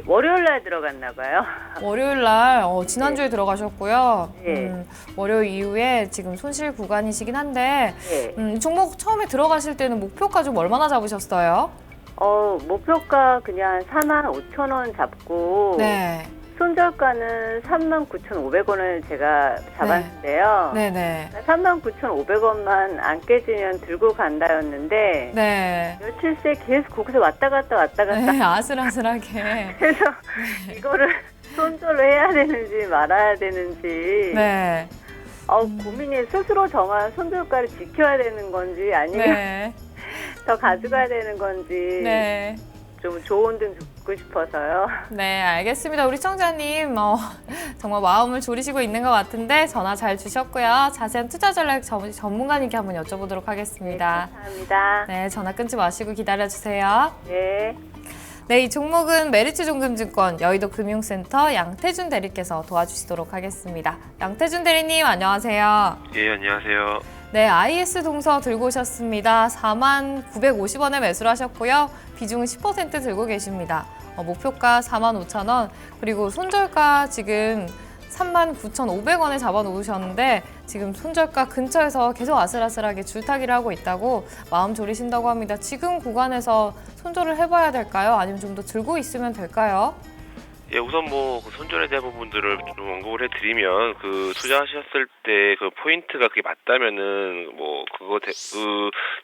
E: 월요일 날 들어갔나 봐요.
A: 월요일 날 지난주에 들어가셨고요.
E: 네.
A: 월요일 이후에 지금 손실 구간이시긴 한데
E: 네.
A: 이 종목 처음에 들어가실 때는 목표가 좀 얼마나 잡으셨어요?
E: 목표가 그냥 45,000원 잡고
A: 네.
E: 손절가는 39,500원을 제가 잡았는데요.
A: 네네.
E: 39,500원만 안 깨지면 들고 간다였는데
A: 네.
E: 며칠 새 계속 거기서 왔다 갔다
A: 네, 아슬아슬하게.
E: 그래서 이거를 손절을 해야 되는지 말아야 되는지
A: 네.
E: 고민이 스스로 정한 손절가를 지켜야 되는 건지 아니면
A: 네.
E: 더 가져가야 되는 건지
A: 네.
E: 좀 좋은 등 듣고 싶어서요.
A: 네, 알겠습니다. 우리 시청자님 정말 마음을 졸이시고 있는 것 같은데 전화 잘 주셨고요. 자세한 투자 전략 전문가님께 한번 여쭤보도록 하겠습니다.
E: 감사합니다.
A: 네, 전화 끊지 마시고 기다려주세요.
E: 네.
A: 네, 이 종목은 메리츠종금증권 여의도 금융센터 양태준 대리께서 도와주시도록 하겠습니다. 양태준 대리님 안녕하세요.
B: 예, 안녕하세요.
A: 네, IS 동서 들고 오셨습니다. 49,950원에 매수를 하셨고요. 비중은 10% 들고 계십니다. 목표가 45,000원, 그리고 손절가 지금 39,500원에 잡아놓으셨는데 지금 손절가 근처에서 계속 아슬아슬하게 줄타기를 하고 있다고 마음 졸이신다고 합니다. 지금 구간에서 손절을 해봐야 될까요? 아니면 좀 더 들고 있으면 될까요?
B: 예, 우선 그 손절에 대한 부분들을 좀 언급을 해드리면, 투자하셨을 때 그 포인트가 그게 맞다면은, 그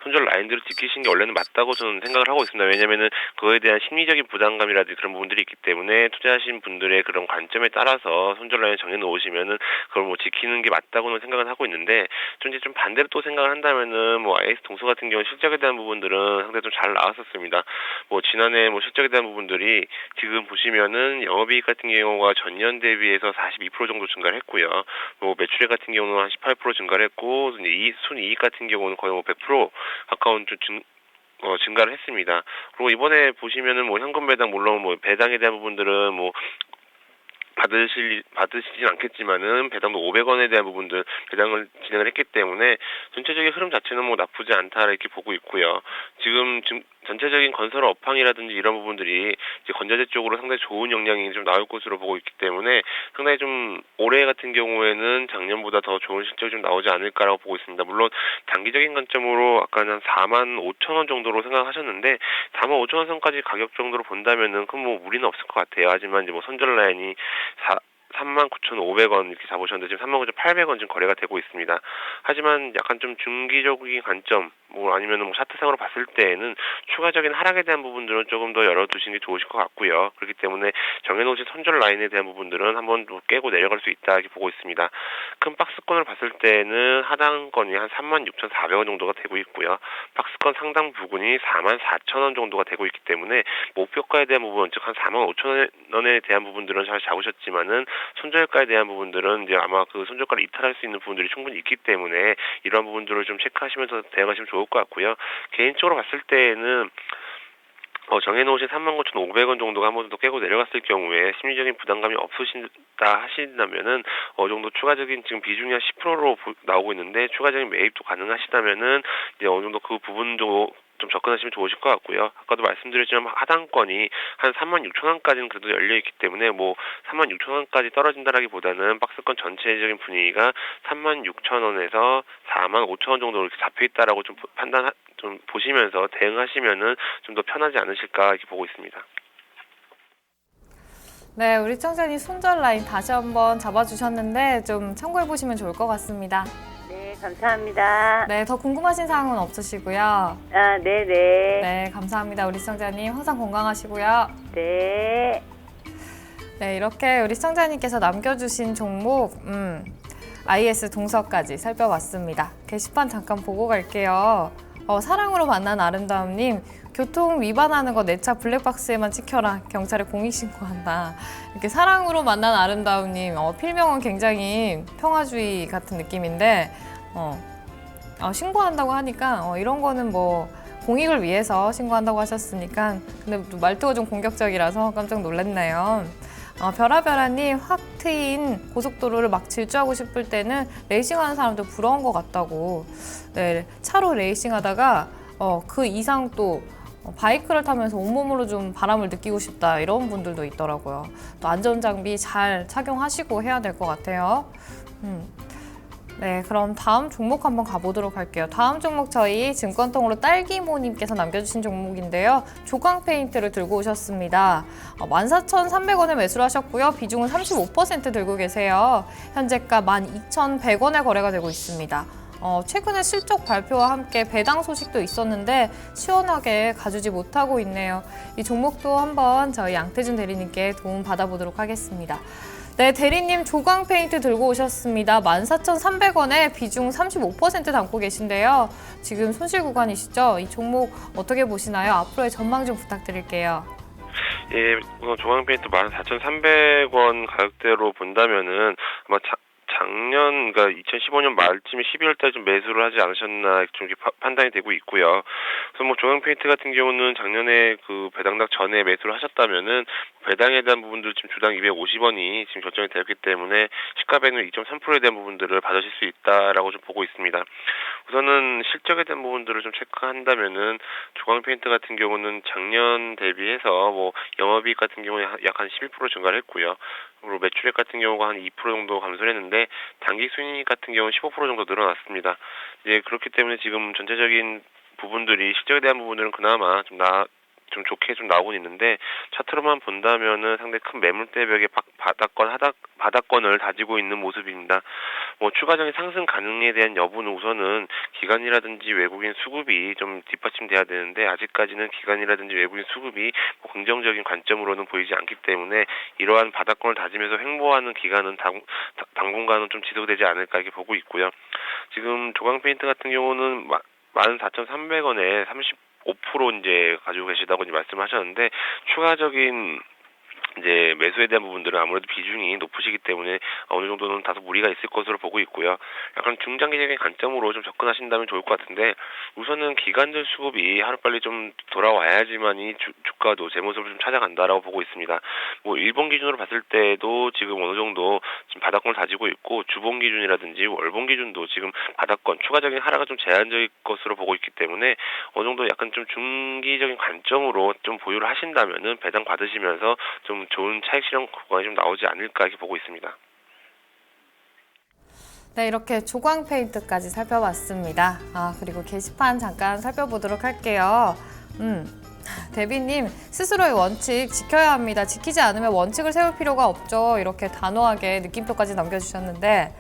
B: 손절 라인들을 지키신 게 원래는 맞다고 저는 생각을 하고 있습니다. 왜냐면은 그거에 대한 심리적인 부담감이라든지 그런 부분들이 있기 때문에 투자하신 분들의 그런 관점에 따라서 손절 라인을 정해놓으시면은 그걸 지키는 게 맞다고는 생각을 하고 있는데, 좀 이제 좀 반대로 또 생각을 한다면은, IS 동서 같은 경우 실적에 대한 부분들은 상당히 좀 잘 나왔었습니다. 지난해 실적에 대한 부분들이 지금 보시면은 영업이익 같은 경우가 전년 대비해서 42% 정도 증가를 했고요. 매출액 같은 경우는 한 18% 증가를 했고, 순이익 같은 경우는 거의 100% 가까운 좀 증가를 했습니다. 그리고 이번에 보시면은 현금 배당 물론 배당에 대한 부분들은 받으시진 않겠지만은 배당도 500원에 대한 부분들 배당을 진행을 했기 때문에 전체적인 흐름 자체는 나쁘지 않다 이렇게 보고 있고요. 지금 전체적인 건설 업황이라든지 이런 부분들이 이제 건자재 쪽으로 상당히 좋은 영향이 좀 나올 것으로 보고 있기 때문에 상당히 좀 올해 같은 경우에는 작년보다 더 좋은 실적이 좀 나오지 않을까라고 보고 있습니다. 물론 단기적인 관점으로 아까는 45,000원 정도로 생각하셨는데 45,000원 선까지 가격 정도로 본다면은 큰 무리는 없을 것 같아요. 하지만 이제 선절 라인이 39,500원 이렇게 잡으셨는데 지금 39,800원 지금 거래가 되고 있습니다. 하지만 약간 좀 중기적인 관점 아니면은 차트상으로 봤을 때에는 추가적인 하락에 대한 부분들은 조금 더 열어두시는 게 좋으실 것 같고요. 그렇기 때문에 정해놓으신 선절 라인에 대한 부분들은 한번 깨고 내려갈 수 있다 이렇게 보고 있습니다. 큰 박스권을 봤을 때는 하단권이 한 36,400원 정도가 되고 있고요. 박스권 상당 부근이 44,000원 정도가 되고 있기 때문에 목표가에 대한 부분, 즉 한 45,000원에 대한 부분들은 잘 잡으셨지만은 손절가에 대한 부분들은 이제 아마 그 손절가를 이탈할 수 있는 부분들이 충분히 있기 때문에 이러한 부분들을 좀 체크하시면서 대응하시면 좋을 것 같고요. 개인적으로 봤을 때에는 정해놓으신 39,500원 정도가 한 번 더 깨고 내려갔을 경우에 심리적인 부담감이 없으신다 하신다면은 어느 정도 추가적인 지금 비중이 한 10%로 나오고 있는데 추가적인 매입도 가능하시다면은 이제 어느 정도 그 부분도 좀 접근하시면 좋으실 것 같고요. 아까도 말씀드렸지만 하단권이 한 36,000원까지는 그래도 열려있기 때문에 뭐 36,000원까지 떨어진다라기보다는 박스권 전체적인 분위기가 36,000원에서 45,000원 정도 이렇게 잡혀있다라고 좀 좀 보시면서 대응하시면은 좀 더 편하지 않으실까 이렇게 보고 있습니다.
A: 네, 우리 청자님 손절 라인 다시 한번 잡아주셨는데 좀 참고해 보시면 좋을 것 같습니다.
E: 네, 감사합니다.
A: 네, 더 궁금하신 사항은 없으시고요.
E: 아, 네네.
A: 네, 감사합니다. 우리 시청자님 항상 건강하시고요.
E: 네.
A: 네, 이렇게 우리 시청자님께서 남겨주신 종목 IS 동서까지 살펴봤습니다. 게시판 잠깐 보고 갈게요. 사랑으로 만난 아름다움님, 교통 위반하는 거 내 차 블랙박스에만 찍혀라. 경찰에 공익신고한다. 이렇게 사랑으로 만난 아름다움님, 필명은 굉장히 평화주의 같은 느낌인데 신고한다고 하니까 이런 거는 뭐 공익을 위해서 신고한다고 하셨으니까 근데 말투가 좀 공격적이라서 깜짝 놀랐네요. 별아별아님, 확 트인 고속도로를 막 질주하고 싶을 때는 레이싱하는 사람들 부러운 것 같다고. 네, 차로 레이싱하다가 그 이상 또 바이크를 타면서 온몸으로 좀 바람을 느끼고 싶다 이런 분들도 있더라고요. 또 안전장비 잘 착용하시고 해야 될 것 같아요. 네, 그럼 다음 종목 한번 가보도록 할게요. 다음 종목 저희 증권통으로 딸기모님께서 남겨주신 종목인데요. 조광페인트를 들고 오셨습니다. 14,300원에 매수를 하셨고요. 비중은 35% 들고 계세요. 현재가 12,100원에 거래가 되고 있습니다. 최근에 실적 발표와 함께 배당 소식도 있었는데 시원하게 가주지 못하고 있네요. 이 종목도 한번 저희 양태준 대리님께 도움 받아보도록 하겠습니다. 네, 대리님 조광 페인트 들고 오셨습니다. 14,300원에 비중 35% 담고 계신데요. 지금 손실 구간이시죠? 이 종목 어떻게 보시나요? 앞으로의 전망 좀 부탁드릴게요.
B: 예, 조광 페인트 14,300원 가격대로 본다면은 아마 작년, 그러니까 2015년 말쯤에 12월 달 좀 매수를 하지 않으셨나 좀 판단이 되고 있고요. 그래서 뭐 조광 페인트 같은 경우는 작년에 그 배당락 전에 매수를 하셨다면은 배당에 대한 부분들 지금 주당 250원이 지금 결정이 되었기 때문에 시가배는 2.3%에 대한 부분들을 받으실 수 있다라고 좀 보고 있습니다. 우선은 실적에 대한 부분들을 좀 체크한다면은 조광 페인트 같은 경우는 작년 대비해서 뭐 영업이익 같은 경우에 약 한 11% 증가를 했고요. 그리고 매출액 같은 경우가 한 2% 정도 감소를 했는데 단기 순이익 같은 경우는 15% 정도 늘어났습니다. 예, 그렇기 때문에 지금 전체적인 부분들이 실적에 대한 부분들은 그나마 좀 좋게 좀 나오고 있는데 차트로만 본다면은 상당히 큰 매물대벽의 바닥권을 다지고 있는 모습입니다. 뭐 추가적인 상승 가능에 대한 여부는 우선은 기관이라든지 외국인 수급이 좀 뒷받침돼야 되는데 아직까지는 기관이라든지 외국인 수급이 뭐 긍정적인 관점으로는 보이지 않기 때문에 이러한 바닥권을 다지면서 횡보하는 기간은 당분간은 좀 지속되지 않을까 이렇게 보고 있고요. 지금 조광 페인트 같은 경우는 14,300원에 5% 이제 가지고 계시다고 이제 말씀하셨는데 추가적인 이제 매수에 대한 부분들은 아무래도 비중이 높으시기 때문에 어느 정도는 다소 무리가 있을 것으로 보고 있고요. 약간 중장기적인 관점으로 좀 접근하신다면 좋을 것 같은데 우선은 기관들 수급이 하루빨리 좀 돌아와야지만이 주가도 제 모습을 좀 찾아간다라고 보고 있습니다. 뭐 일본 기준으로 봤을 때도 지금 어느 정도 지금 바닥권을 다지고 있고 주봉 기준이라든지 월봉 기준도 지금 바닥권 추가적인 하락은 좀 제한적일 것으로 보고 있기 때문에 어느 정도 약간 좀 중기적인 관점으로 좀 보유를 하신다면은 배당 받으시면서 좀 좋은 차익 실현 구간이 좀 나오지 않을까 이렇게 보고 있습니다.
A: 네, 이렇게 조광 페인트까지 살펴봤습니다. 그리고 게시판 잠깐 살펴보도록 할게요. 데비님, 스스로의 원칙 지켜야 합니다. 지키지 않으면 원칙을 세울 필요가 없죠. 이렇게 단호하게 느낌표까지 남겨주셨는데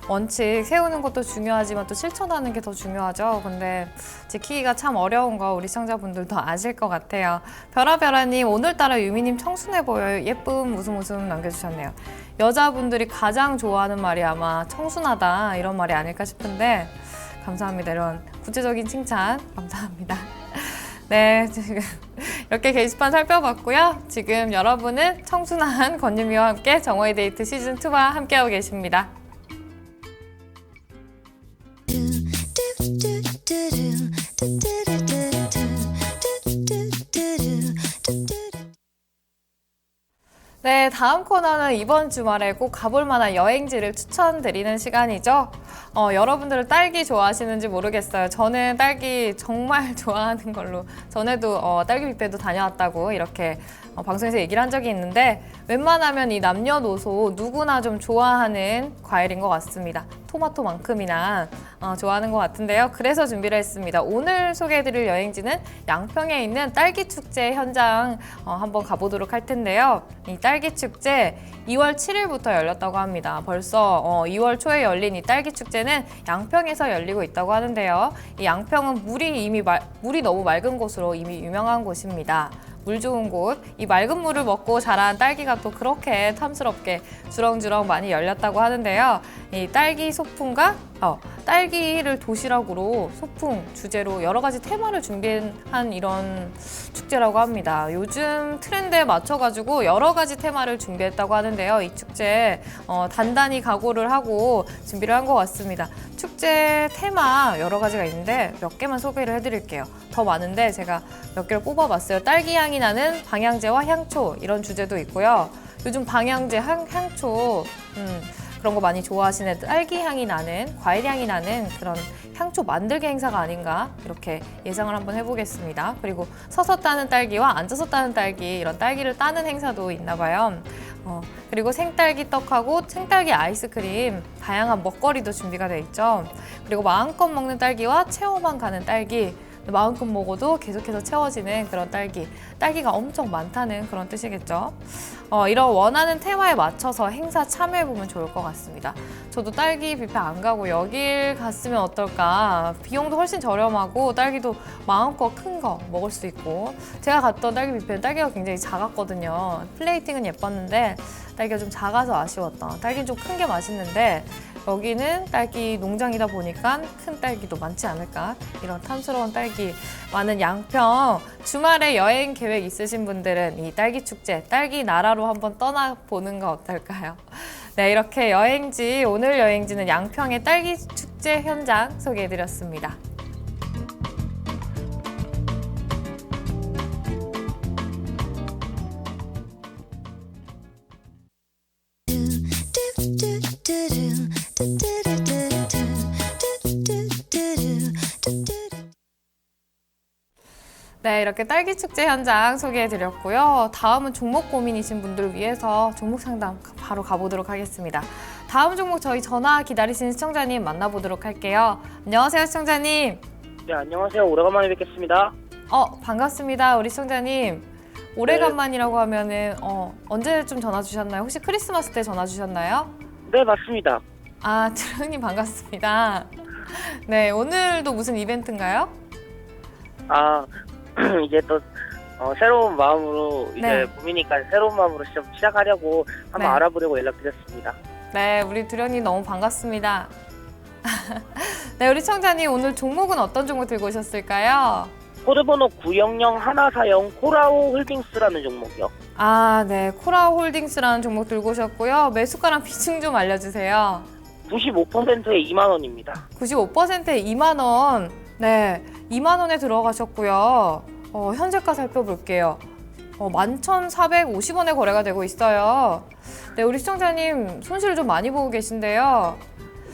A: 원칙 세우는 것도 중요하지만 또 실천하는 게 더 중요하죠. 근데 지키기가 참 어려운 거 우리 시청자분들도 아실 것 같아요. 별아별아님, 오늘따라 유미님 청순해 보여요. 예쁨 웃음 남겨주셨네요. 여자분들이 가장 좋아하는 말이 아마 청순하다 이런 말이 아닐까 싶은데 감사합니다. 이런 구체적인 칭찬 감사합니다. 네, 지금 이렇게 게시판 살펴봤고요. 지금 여러분은 청순한 권유미와 함께 정오의 데이트 시즌2와 함께하고 계십니다.
F: do do do do do do do do do do do
A: 네, 다음 코너는 이번 주말에 꼭 가볼 만한 여행지를 추천드리는 시간이죠. 여러분들은 딸기 좋아하시는지 모르겠어요. 저는 딸기 정말 좋아하는 걸로. 전에도 딸기 뷔페도 다녀왔다고 이렇게 방송에서 얘기를 한 적이 있는데 웬만하면 이 남녀노소 누구나 좀 좋아하는 과일인 것 같습니다. 토마토만큼이나 좋아하는 것 같은데요. 그래서 준비를 했습니다. 오늘 소개해드릴 여행지는 양평에 있는 딸기 축제 현장 한번 가보도록 할 텐데요. 이 딸기 축제 2월 7일부터 열렸다고 합니다. 벌써 2월 초에 열린 이 딸기 축제는 양평에서 열리고 있다고 하는데요. 이 양평은 물이 너무 맑은 곳으로 이미 유명한 곳입니다. 물 좋은 곳, 이 맑은 물을 먹고 자란 딸기가 또 그렇게 탐스럽게 주렁주렁 많이 열렸다고 하는데요. 이 딸기 소풍과 딸기를 도시락으로 소풍 주제로 여러 가지 테마를 준비한 이런 축제라고 합니다. 요즘 트렌드에 맞춰가지고 여러 가지 테마를 준비했다고 하는데요. 이 축제 단단히 각오를 하고 준비를 한 것 같습니다. 축제 테마 여러 가지가 있는데 몇 개만 소개를 해드릴게요. 더 많은데 제가 몇 개를 뽑아봤어요. 딸기 향이 나는 방향제와 향초 이런 주제도 있고요. 요즘 방향제, 향초 그런 거 많이 좋아하시는 딸기 향이 나는, 과일 향이 나는 그런 향초 만들기 행사가 아닌가 이렇게 예상을 한번 해보겠습니다. 그리고 서서 따는 딸기와 앉아서 따는 딸기, 이런 딸기를 따는 행사도 있나 봐요. 그리고 생딸기 떡하고 생딸기 아이스크림, 다양한 먹거리도 준비가 돼 있죠. 그리고 마음껏 먹는 딸기와 체험만 가는 딸기, 마음껏 먹어도 계속해서 채워지는 그런 딸기가 엄청 많다는 그런 뜻이겠죠. 이런 원하는 테마에 맞춰서 행사 참여해보면 좋을 것 같습니다. 저도 딸기 뷔페 안 가고 여길 갔으면 어떨까. 비용도 훨씬 저렴하고 딸기도 마음껏 큰 거 먹을 수 있고, 제가 갔던 딸기 뷔페는 딸기가 굉장히 작았거든요. 플레이팅은 예뻤는데 딸기가 좀 작아서 아쉬웠던. 딸기는 좀 큰 게 맛있는데 여기는 딸기 농장이다 보니까 큰 딸기도 많지 않을까, 이런 탐스러운 딸기 많은 양평. 주말에 여행 계획 있으신 분들은 이 딸기 축제, 딸기 나라로 한번 떠나보는 거 어떨까요? 네, 이렇게 오늘 여행지는 양평의 딸기 축제 현장 소개해드렸습니다. 네, 이렇게 딸기 축제 현장 소개해드렸고요. 다음은 종목 고민이신 분들을 위해서 종목 상담 바로 가보도록 하겠습니다. 다음 종목 저희 전화 기다리시는 시청자님 만나보도록 할게요. 안녕하세요, 시청자님.
F: 네, 안녕하세요. 오래간만에 뵙겠습니다.
A: 반갑습니다, 우리 시청자님. 오래간만이라고 하면은 언제쯤 전화 주셨나요? 혹시 크리스마스 때 전화 주셨나요?
F: 네, 맞습니다.
A: 아, 드릉님 반갑습니다. 네, 오늘도 무슨 이벤트인가요?
F: 이제 또 새로운 마음으로 이제
A: 네.
F: 봄이니까 새로운 마음으로 시작하려고 한번
A: 네.
F: 알아보려고 연락드렸습니다.
A: 네, 우리 두령님 너무 반갑습니다. 네, 우리 시청자님 오늘 종목은 어떤 종목 들고 오셨을까요?
F: 코드번호 900140 코라오 홀딩스라는 종목이요.
A: 아, 네, 코라오 홀딩스라는 종목 들고 오셨고요. 매수가랑 비중 좀 알려주세요.
F: 95%에 2만 원입니다.
A: 95%에 2만 원. 네, 2만 원에 들어가셨고요. 현재가 살펴볼게요. 11,450원에 거래가 되고 있어요. 네, 우리 시청자님 손실을 좀 많이 보고 계신데요.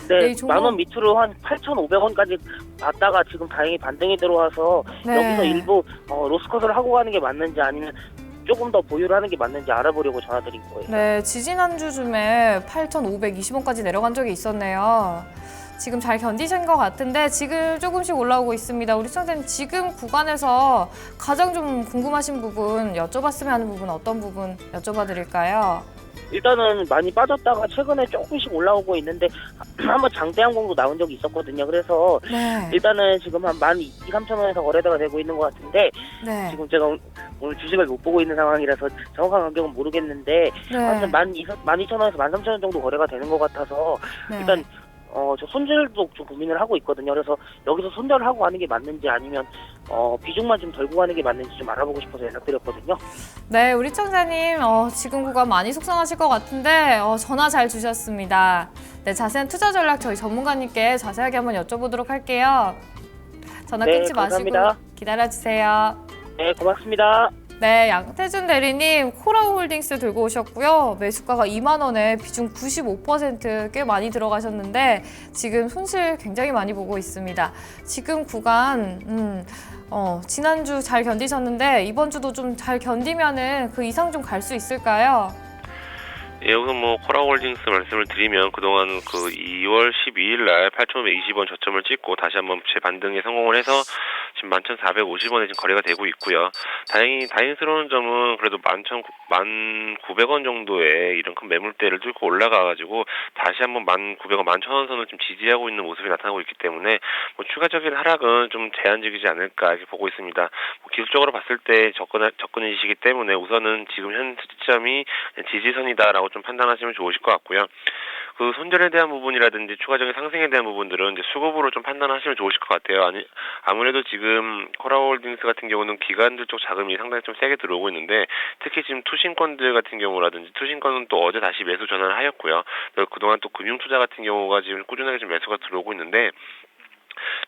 F: 네,
A: 이 종목-
F: 10,000원 밑으로 한 8,500원까지 봤다가 지금 다행히 반등이 들어와서
A: 네.
F: 여기서 일부 로스컷을 하고 가는 게 맞는지 아니면 조금 더 보유를 하는 게 맞는지 알아보려고 전화드린 거예요.
A: 네, 지진 한 주쯤에 8,520원까지 내려간 적이 있었네요. 지금 잘 견디신 것 같은데 지금 조금씩 올라오고 있습니다. 우리 시청자님 지금 구간에서 가장 좀 궁금하신 부분, 여쭤봤으면 하는 부분 어떤 부분 여쭤봐 드릴까요?
F: 일단은 많이 빠졌다가 최근에 조금씩 올라오고 있는데 한번 장대 항공도 나온 적이 있었거든요. 그래서
A: 네.
F: 일단은 지금 한 12,300원에서 거래대가 되고 있는 것 같은데
A: 네.
F: 지금 제가 오늘 주식을 못 보고 있는 상황이라서 정확한 가격은 모르겠는데 아무튼 12,000원에서 13,000원 정도 거래가 되는 것 같아서
A: 네.
F: 일단 저 손절도 좀 고민을 하고 있거든요. 그래서 여기서 손절을 하고 가는 게 맞는지 아니면 비중만 좀 덜고 가는 게 맞는지 좀 알아보고 싶어서 연락드렸거든요.
A: 네, 우리 청자님 지금 구간 많이 속상하실 것 같은데 전화 잘 주셨습니다. 네, 자세한 투자 전략 저희 전문가님께 자세하게 한번 여쭤보도록 할게요. 전화
F: 네,
A: 끊지 마시고
F: 감사합니다.
A: 기다려주세요.
F: 네, 고맙습니다.
A: 네, 양태준 대리님 코라우 홀딩스 들고 오셨고요. 매수가가 2만 원에 비중 95%꽤 많이 들어가셨는데 지금 손실 굉장히 많이 보고 있습니다. 지금 구간 지난주 잘 견디셨는데 이번 주도 좀 잘 견디면은 그 이상 좀 갈 수 있을까요?
B: 예, 우선 뭐 코라홀딩스 말씀을 드리면 그동안 그 2월 12일 날 8,520원 저점을 찍고 다시 한번 재반등에 성공을 해서 지금 11,450원에 지금 거래가 되고 있고요. 다행스러운 점은 그래도 11,900원 정도의 이런 큰 매물대를 뚫고 올라가가지고 다시 한번 11,900원, 11,000원 선을 좀 지지하고 있는 모습이 나타나고 있기 때문에 뭐 추가적인 하락은 좀 제한적이지 않을까 이렇게 보고 있습니다. 뭐 기술적으로 봤을 때 접근이시기 때문에 우선은 지금 현 시점이 지지선이다라고 좀 판단하시면 좋으실 것 같고요. 그 손절에 대한 부분이라든지 추가적인 상승에 대한 부분들은 이제 수급으로 좀 판단하시면 좋으실 것 같아요. 아무래도 지금 코라홀딩스 같은 경우는 기관들 쪽 자금이 상당히 좀 세게 들어오고 있는데 특히 지금 투신권들 같은 경우라든지 투신권은 또 어제 다시 매수 전환을 하였고요. 그동안 또 금융투자 같은 경우가 지금 꾸준하게 좀 매수가 들어오고 있는데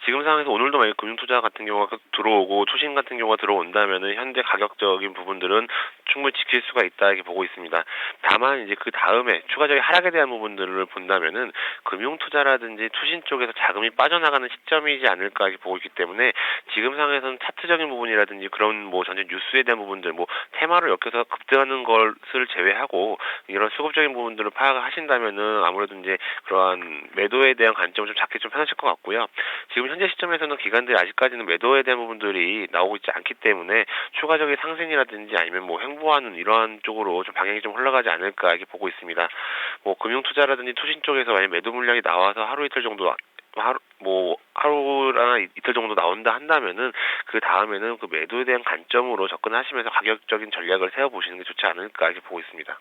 B: 지금 상황에서 오늘도 만약 금융투자 같은 경우가 들어오고 투신 같은 경우가 들어온다면은 현재 가격적인 부분들은 충분히 지킬 수가 있다 이렇게 보고 있습니다. 다만 이제 그 다음에 추가적인 하락에 대한 부분들을 본다면은 금융투자라든지 투신 쪽에서 자금이 빠져나가는 시점이지 않을까 이렇게 보고 있기 때문에 지금 상황에서는 차트적인 부분이라든지 그런 뭐 전체 뉴스에 대한 부분들 뭐 테마를 엮여서 급등하는 것을 제외하고 이런 수급적인 부분들을 파악을 하신다면은 아무래도 이제 그러한 매도에 대한 관점을 좀 잡기 좀 편하실 것 같고요. 지금 현재 시점에서는 기관들이 아직까지는 매도에 대한 부분들이 나오고 있지 않기 때문에 추가적인 상승이라든지 아니면 뭐 횡보하는 이러한 쪽으로 좀 방향이 좀 흘러가지 않을까 이렇게 보고 있습니다. 뭐 금융투자라든지 투신 쪽에서 만약 매도 물량이 나와서 하루 이틀 정도 하루나 이틀 정도 나온다 한다면은 그 다음에는 그 매도에 대한 관점으로 접근하시면서 가격적인 전략을 세워보시는 게 좋지 않을까 이렇게 보고 있습니다.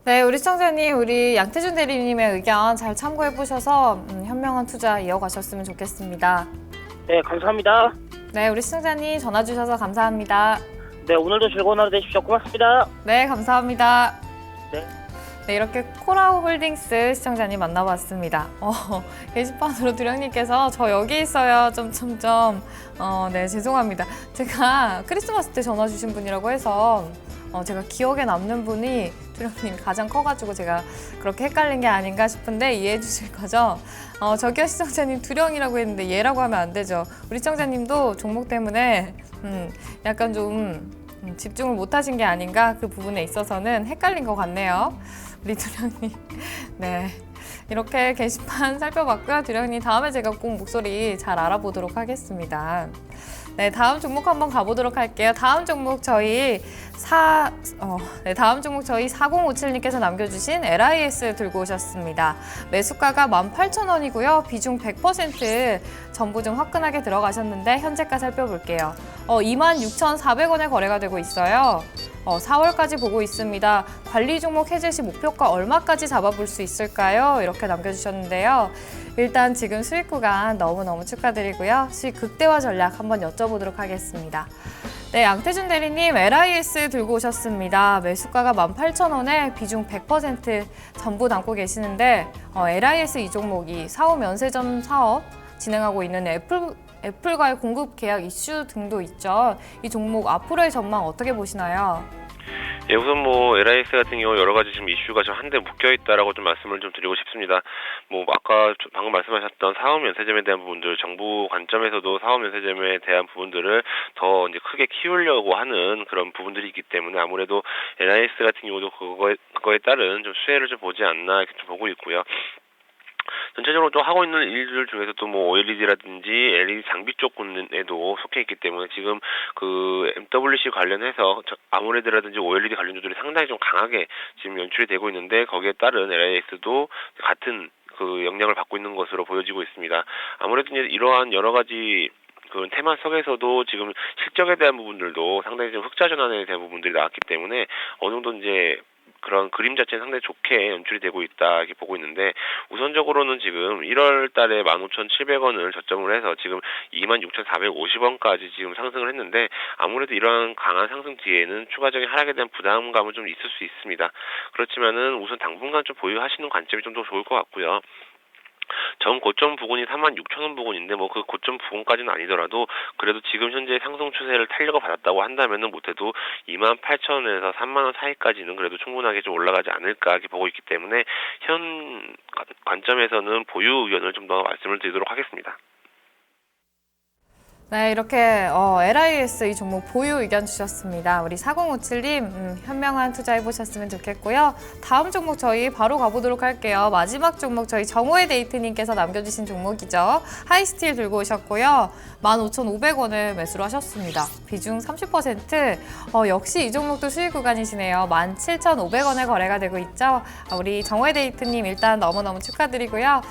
A: 네, 우리 시청자님, 우리 양태준 대리님의 의견 잘 참고해보셔서 현명한 투자 이어가셨으면 좋겠습니다.
F: 네, 감사합니다.
A: 네, 우리 시청자님 전화 주셔서 감사합니다.
F: 네, 오늘도 즐거운 하루 되십시오. 고맙습니다.
A: 네, 감사합니다.
F: 네.
A: 네, 이렇게 코라우 홀딩스 시청자님 만나봤습니다. 게시판으로 두령님께서 저 여기 있어요. 네, 죄송합니다. 제가 크리스마스 때 전화 주신 분이라고 해서 제가 기억에 남는 분이 두령님이 가장 커가지고 제가 그렇게 헷갈린 게 아닌가 싶은데 이해해 주실 거죠? 저기요 시청자님 두령이라고 했는데 얘라고 하면 안 되죠. 우리 시청자님도 종목 때문에 약간 좀 집중을 못 하신 게 아닌가 그 부분에 있어서는 헷갈린 것 같네요. 우리 두령님. 네. 이렇게 게시판 살펴봤고요. 두령님 다음에 제가 꼭 목소리 잘 알아보도록 하겠습니다. 네, 다음 종목 한번 가보도록 할게요. 다음 종목 저희 4057님께서 남겨주신 LIS 들고 오셨습니다. 매수가가 18,000원이고요. 비중 100% 전부 좀 화끈하게 들어가셨는데 현재가 살펴볼게요. 26,400원에 거래가 되고 있어요. 4월까지 보고 있습니다. 관리 종목 해제 시 목표가 얼마까지 잡아볼 수 있을까요? 이렇게 남겨주셨는데요. 일단 지금 수익 구간 너무너무 축하드리고요. 수익 극대화 전략 한번 여쭤보도록 하겠습니다. 네, 양태준 대리님 LIS 들고 오셨습니다. 매수가가 18,000원에 비중 100% 전부 담고 계시는데 LIS 이 종목이 사후 면세점 사업 진행하고 있는 애플과의 공급 계약 이슈 등도 있죠. 이 종목 앞으로의 전망 어떻게 보시나요?
B: 예, 우선 뭐 LIS 같은 경우 여러 가지 지금 이슈가 좀 한데 묶여 있다라고 좀 말씀을 좀 드리고 싶습니다. 뭐 아까 방금 말씀하셨던 사업 면세점에 대한 부분들, 정부 관점에서도 사업 면세점에 대한 부분들을 더 이제 크게 키우려고 하는 그런 부분들이 있기 때문에 아무래도 LIS 같은 경우도 그거에 따른 좀 수혜를 좀 보지 않나 이렇게 좀 보고 있고요. 전체적으로 또 하고 있는 일들 중에서도 뭐 OLED라든지 LED 장비 쪽에도 속해 있기 때문에 지금 그 MWC 관련해서 아모레드라든지 OLED 관련주들이 상당히 좀 강하게 지금 연출이 되고 있는데 거기에 따른 LIS도 같은 그 영향을 받고 있는 것으로 보여지고 있습니다. 아무래도 이제 이러한 여러 가지 그 테마 속에서도 지금 실적에 대한 부분들도 상당히 좀 흑자 전환에 대한 부분들이 나왔기 때문에 어느 정도 이제 그런 그림 자체는 상당히 좋게 연출이 되고 있다 이렇게 보고 있는데 우선적으로는 지금 1월 달에 15,700원을 저점으로 해서 지금 26,450원까지 지금 상승을 했는데 아무래도 이러한 강한 상승 뒤에는 추가적인 하락에 대한 부담감은 좀 있을 수 있습니다. 그렇지만은 우선 당분간 좀 보유하시는 관점이 좀 더 좋을 것 같고요. 전 고점 부근이 46,000원 부근인데 뭐 그 고점 부근까지는 아니더라도 그래도 지금 현재 상승 추세를 탄력을 받았다고 한다면은 못해도 28,000원에서 3만 원 사이까지는 그래도 충분하게 좀 올라가지 않을까 이렇게 보고 있기 때문에 현 관점에서는 보유 의견을 좀 더 말씀을 드리도록 하겠습니다.
A: 네, 이렇게 LIS 이 종목 보유 의견 주셨습니다. 우리 4057님 현명한 투자해보셨으면 좋겠고요. 다음 종목 저희 바로 가보도록 할게요. 마지막 종목 저희 정호의 데이트님께서 남겨주신 종목이죠. 하이스틸 들고 오셨고요. 15,500원을 매수를 하셨습니다. 비중 30%. 역시 이 종목도 수익 구간이시네요. 17,500원에 거래가 되고 있죠. 우리 정호의 데이트님 일단 너무너무 축하드리고요.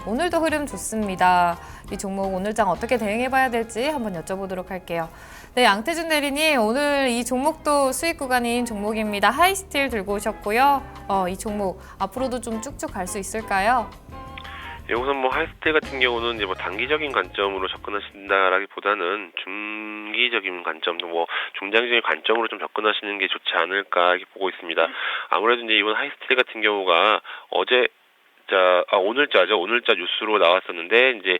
A: 오늘도 흐름 좋습니다. 이 종목 오늘장 어떻게 대응해봐야 될지 한번 여쭤보도록 할게요. 네, 양태준 대리님 오늘 이 종목도 수익 구간인 종목입니다. 하이스틸 들고 오셨고요. 이 종목 앞으로도 좀 쭉쭉 갈 수 있을까요?
B: 예, 우선 뭐 하이스틸 같은 경우는 이제 뭐 단기적인 관점으로 접근하신다라기보다는 중기적인 관점, 뭐 중장기적인 관점으로 좀 접근하시는 게 좋지 않을까 이렇게 보고 있습니다. 아무래도 이제 이번 하이스틸 같은 경우가 오늘자 뉴스로 나왔었는데 이제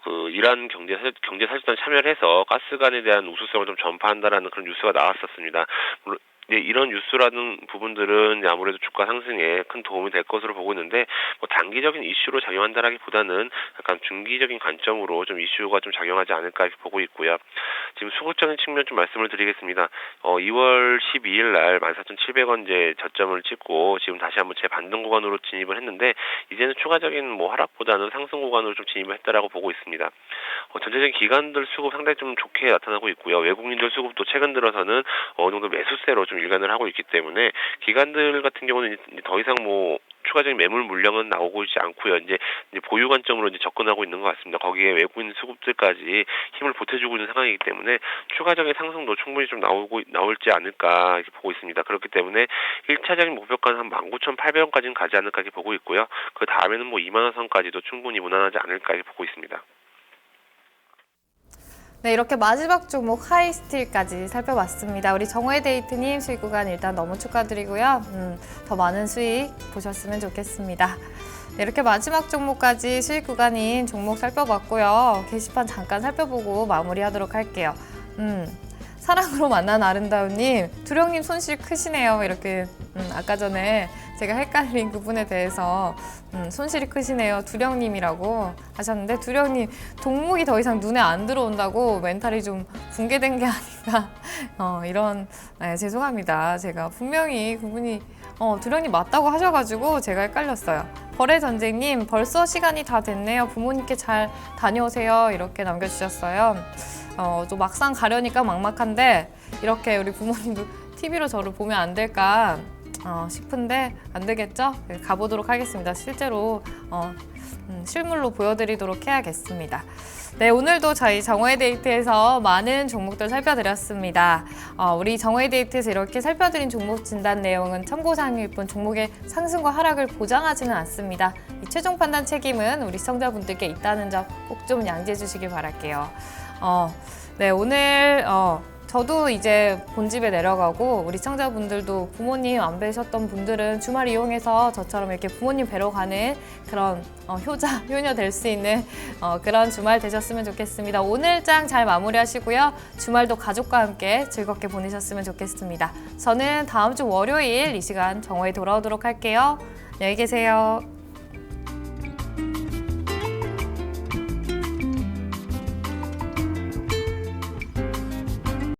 B: 그 이란 경제사절단 참여를 해서 가스관에 대한 우수성을 좀 전파한다라는 그런 뉴스가 나왔었습니다. 물론 네, 이런 뉴스라는 부분들은 이제 아무래도 주가 상승에 큰 도움이 될 것으로 보고 있는데 뭐 단기적인 이슈로 작용한다라기보다는 약간 중기적인 관점으로 좀 이슈가 좀 작용하지 않을까 이렇게 보고 있고요. 지금 수급적인 측면 좀 말씀을 드리겠습니다. 2월 12일 날 14,700원 이제 저점을 찍고 지금 다시 한번 재반등 구간으로 진입을 했는데 이제는 추가적인 뭐 하락보다는 상승 구간으로 좀 진입을 했다라고 보고 있습니다. 전체적인 기관들 수급 상당히 좀 좋게 나타나고 있고요. 외국인들 수급도 최근 들어서는 어느 정도 매수세로 좀 일관을 하고 있기 때문에 기관들 같은 경우는 이제 더 이상 뭐 추가적인 매물 물량은 나오고 있지 않고요. 이제 보유 관점으로 이제 접근하고 있는 것 같습니다. 거기에 외국인 수급들까지 힘을 보태주고 있는 상황이기 때문에 추가적인 상승도 충분히 좀 나올지 않을까 이렇게 보고 있습니다. 그렇기 때문에 1차적인 목표가는 한 19,800원까지는 가지 않을까 이렇게 보고 있고요. 그 다음에는 뭐 2만 원 선까지도 충분히 무난하지 않을까 이렇게 보고 있습니다.
A: 네, 이렇게 마지막 종목 하이스틸까지 살펴봤습니다. 우리 정호의 데이트님 수익 구간 일단 너무 축하드리고요. 더 많은 수익 보셨으면 좋겠습니다. 네, 이렇게 마지막 종목까지 수익 구간인 종목 살펴봤고요. 게시판 잠깐 살펴보고 마무리하도록 할게요. 사랑으로 만난 아름다운님, 두령님 손실 크시네요. 이렇게 아까 전에 제가 헷갈린 그분에 대해서 손실이 크시네요. 두령님이라고 하셨는데 두령님 종목이 더 이상 눈에 안 들어온다고 멘탈이 좀 붕괴된 게 아닌가 이런 죄송합니다. 제가 분명히 그분이 두령님 맞다고 하셔가지고 제가 헷갈렸어요. 벌의 전쟁님 벌써 시간이 다 됐네요. 부모님께 잘 다녀오세요. 이렇게 남겨주셨어요. 또 막상 가려니까 막막한데 이렇게 우리 부모님도 TV로 저를 보면 안 될까 싶은데 안 되겠죠? 네, 가보도록 하겠습니다. 실제로 실물로 보여드리도록 해야겠습니다. 네, 오늘도 저희 정호의 데이트에서 많은 종목들 살펴드렸습니다. 우리 정호의 데이트에서 이렇게 살펴드린 종목 진단 내용은 참고사항일 뿐 종목의 상승과 하락을 보장하지는 않습니다. 이 최종 판단 책임은 우리 시청자분들께 있다는 점 꼭 좀 양지해 주시길 바랄게요. 네, 오늘 저도 이제 본집에 내려가고 우리 시청자분들도 부모님 안 뵈셨던 분들은 주말 이용해서 저처럼 이렇게 부모님 뵈러 가는 그런 효녀 될 수 있는 그런 주말 되셨으면 좋겠습니다. 오늘 장 잘 마무리하시고요. 주말도 가족과 함께 즐겁게 보내셨으면 좋겠습니다. 저는 다음 주 월요일 이 시간 정오에 돌아오도록 할게요. 안녕히 계세요.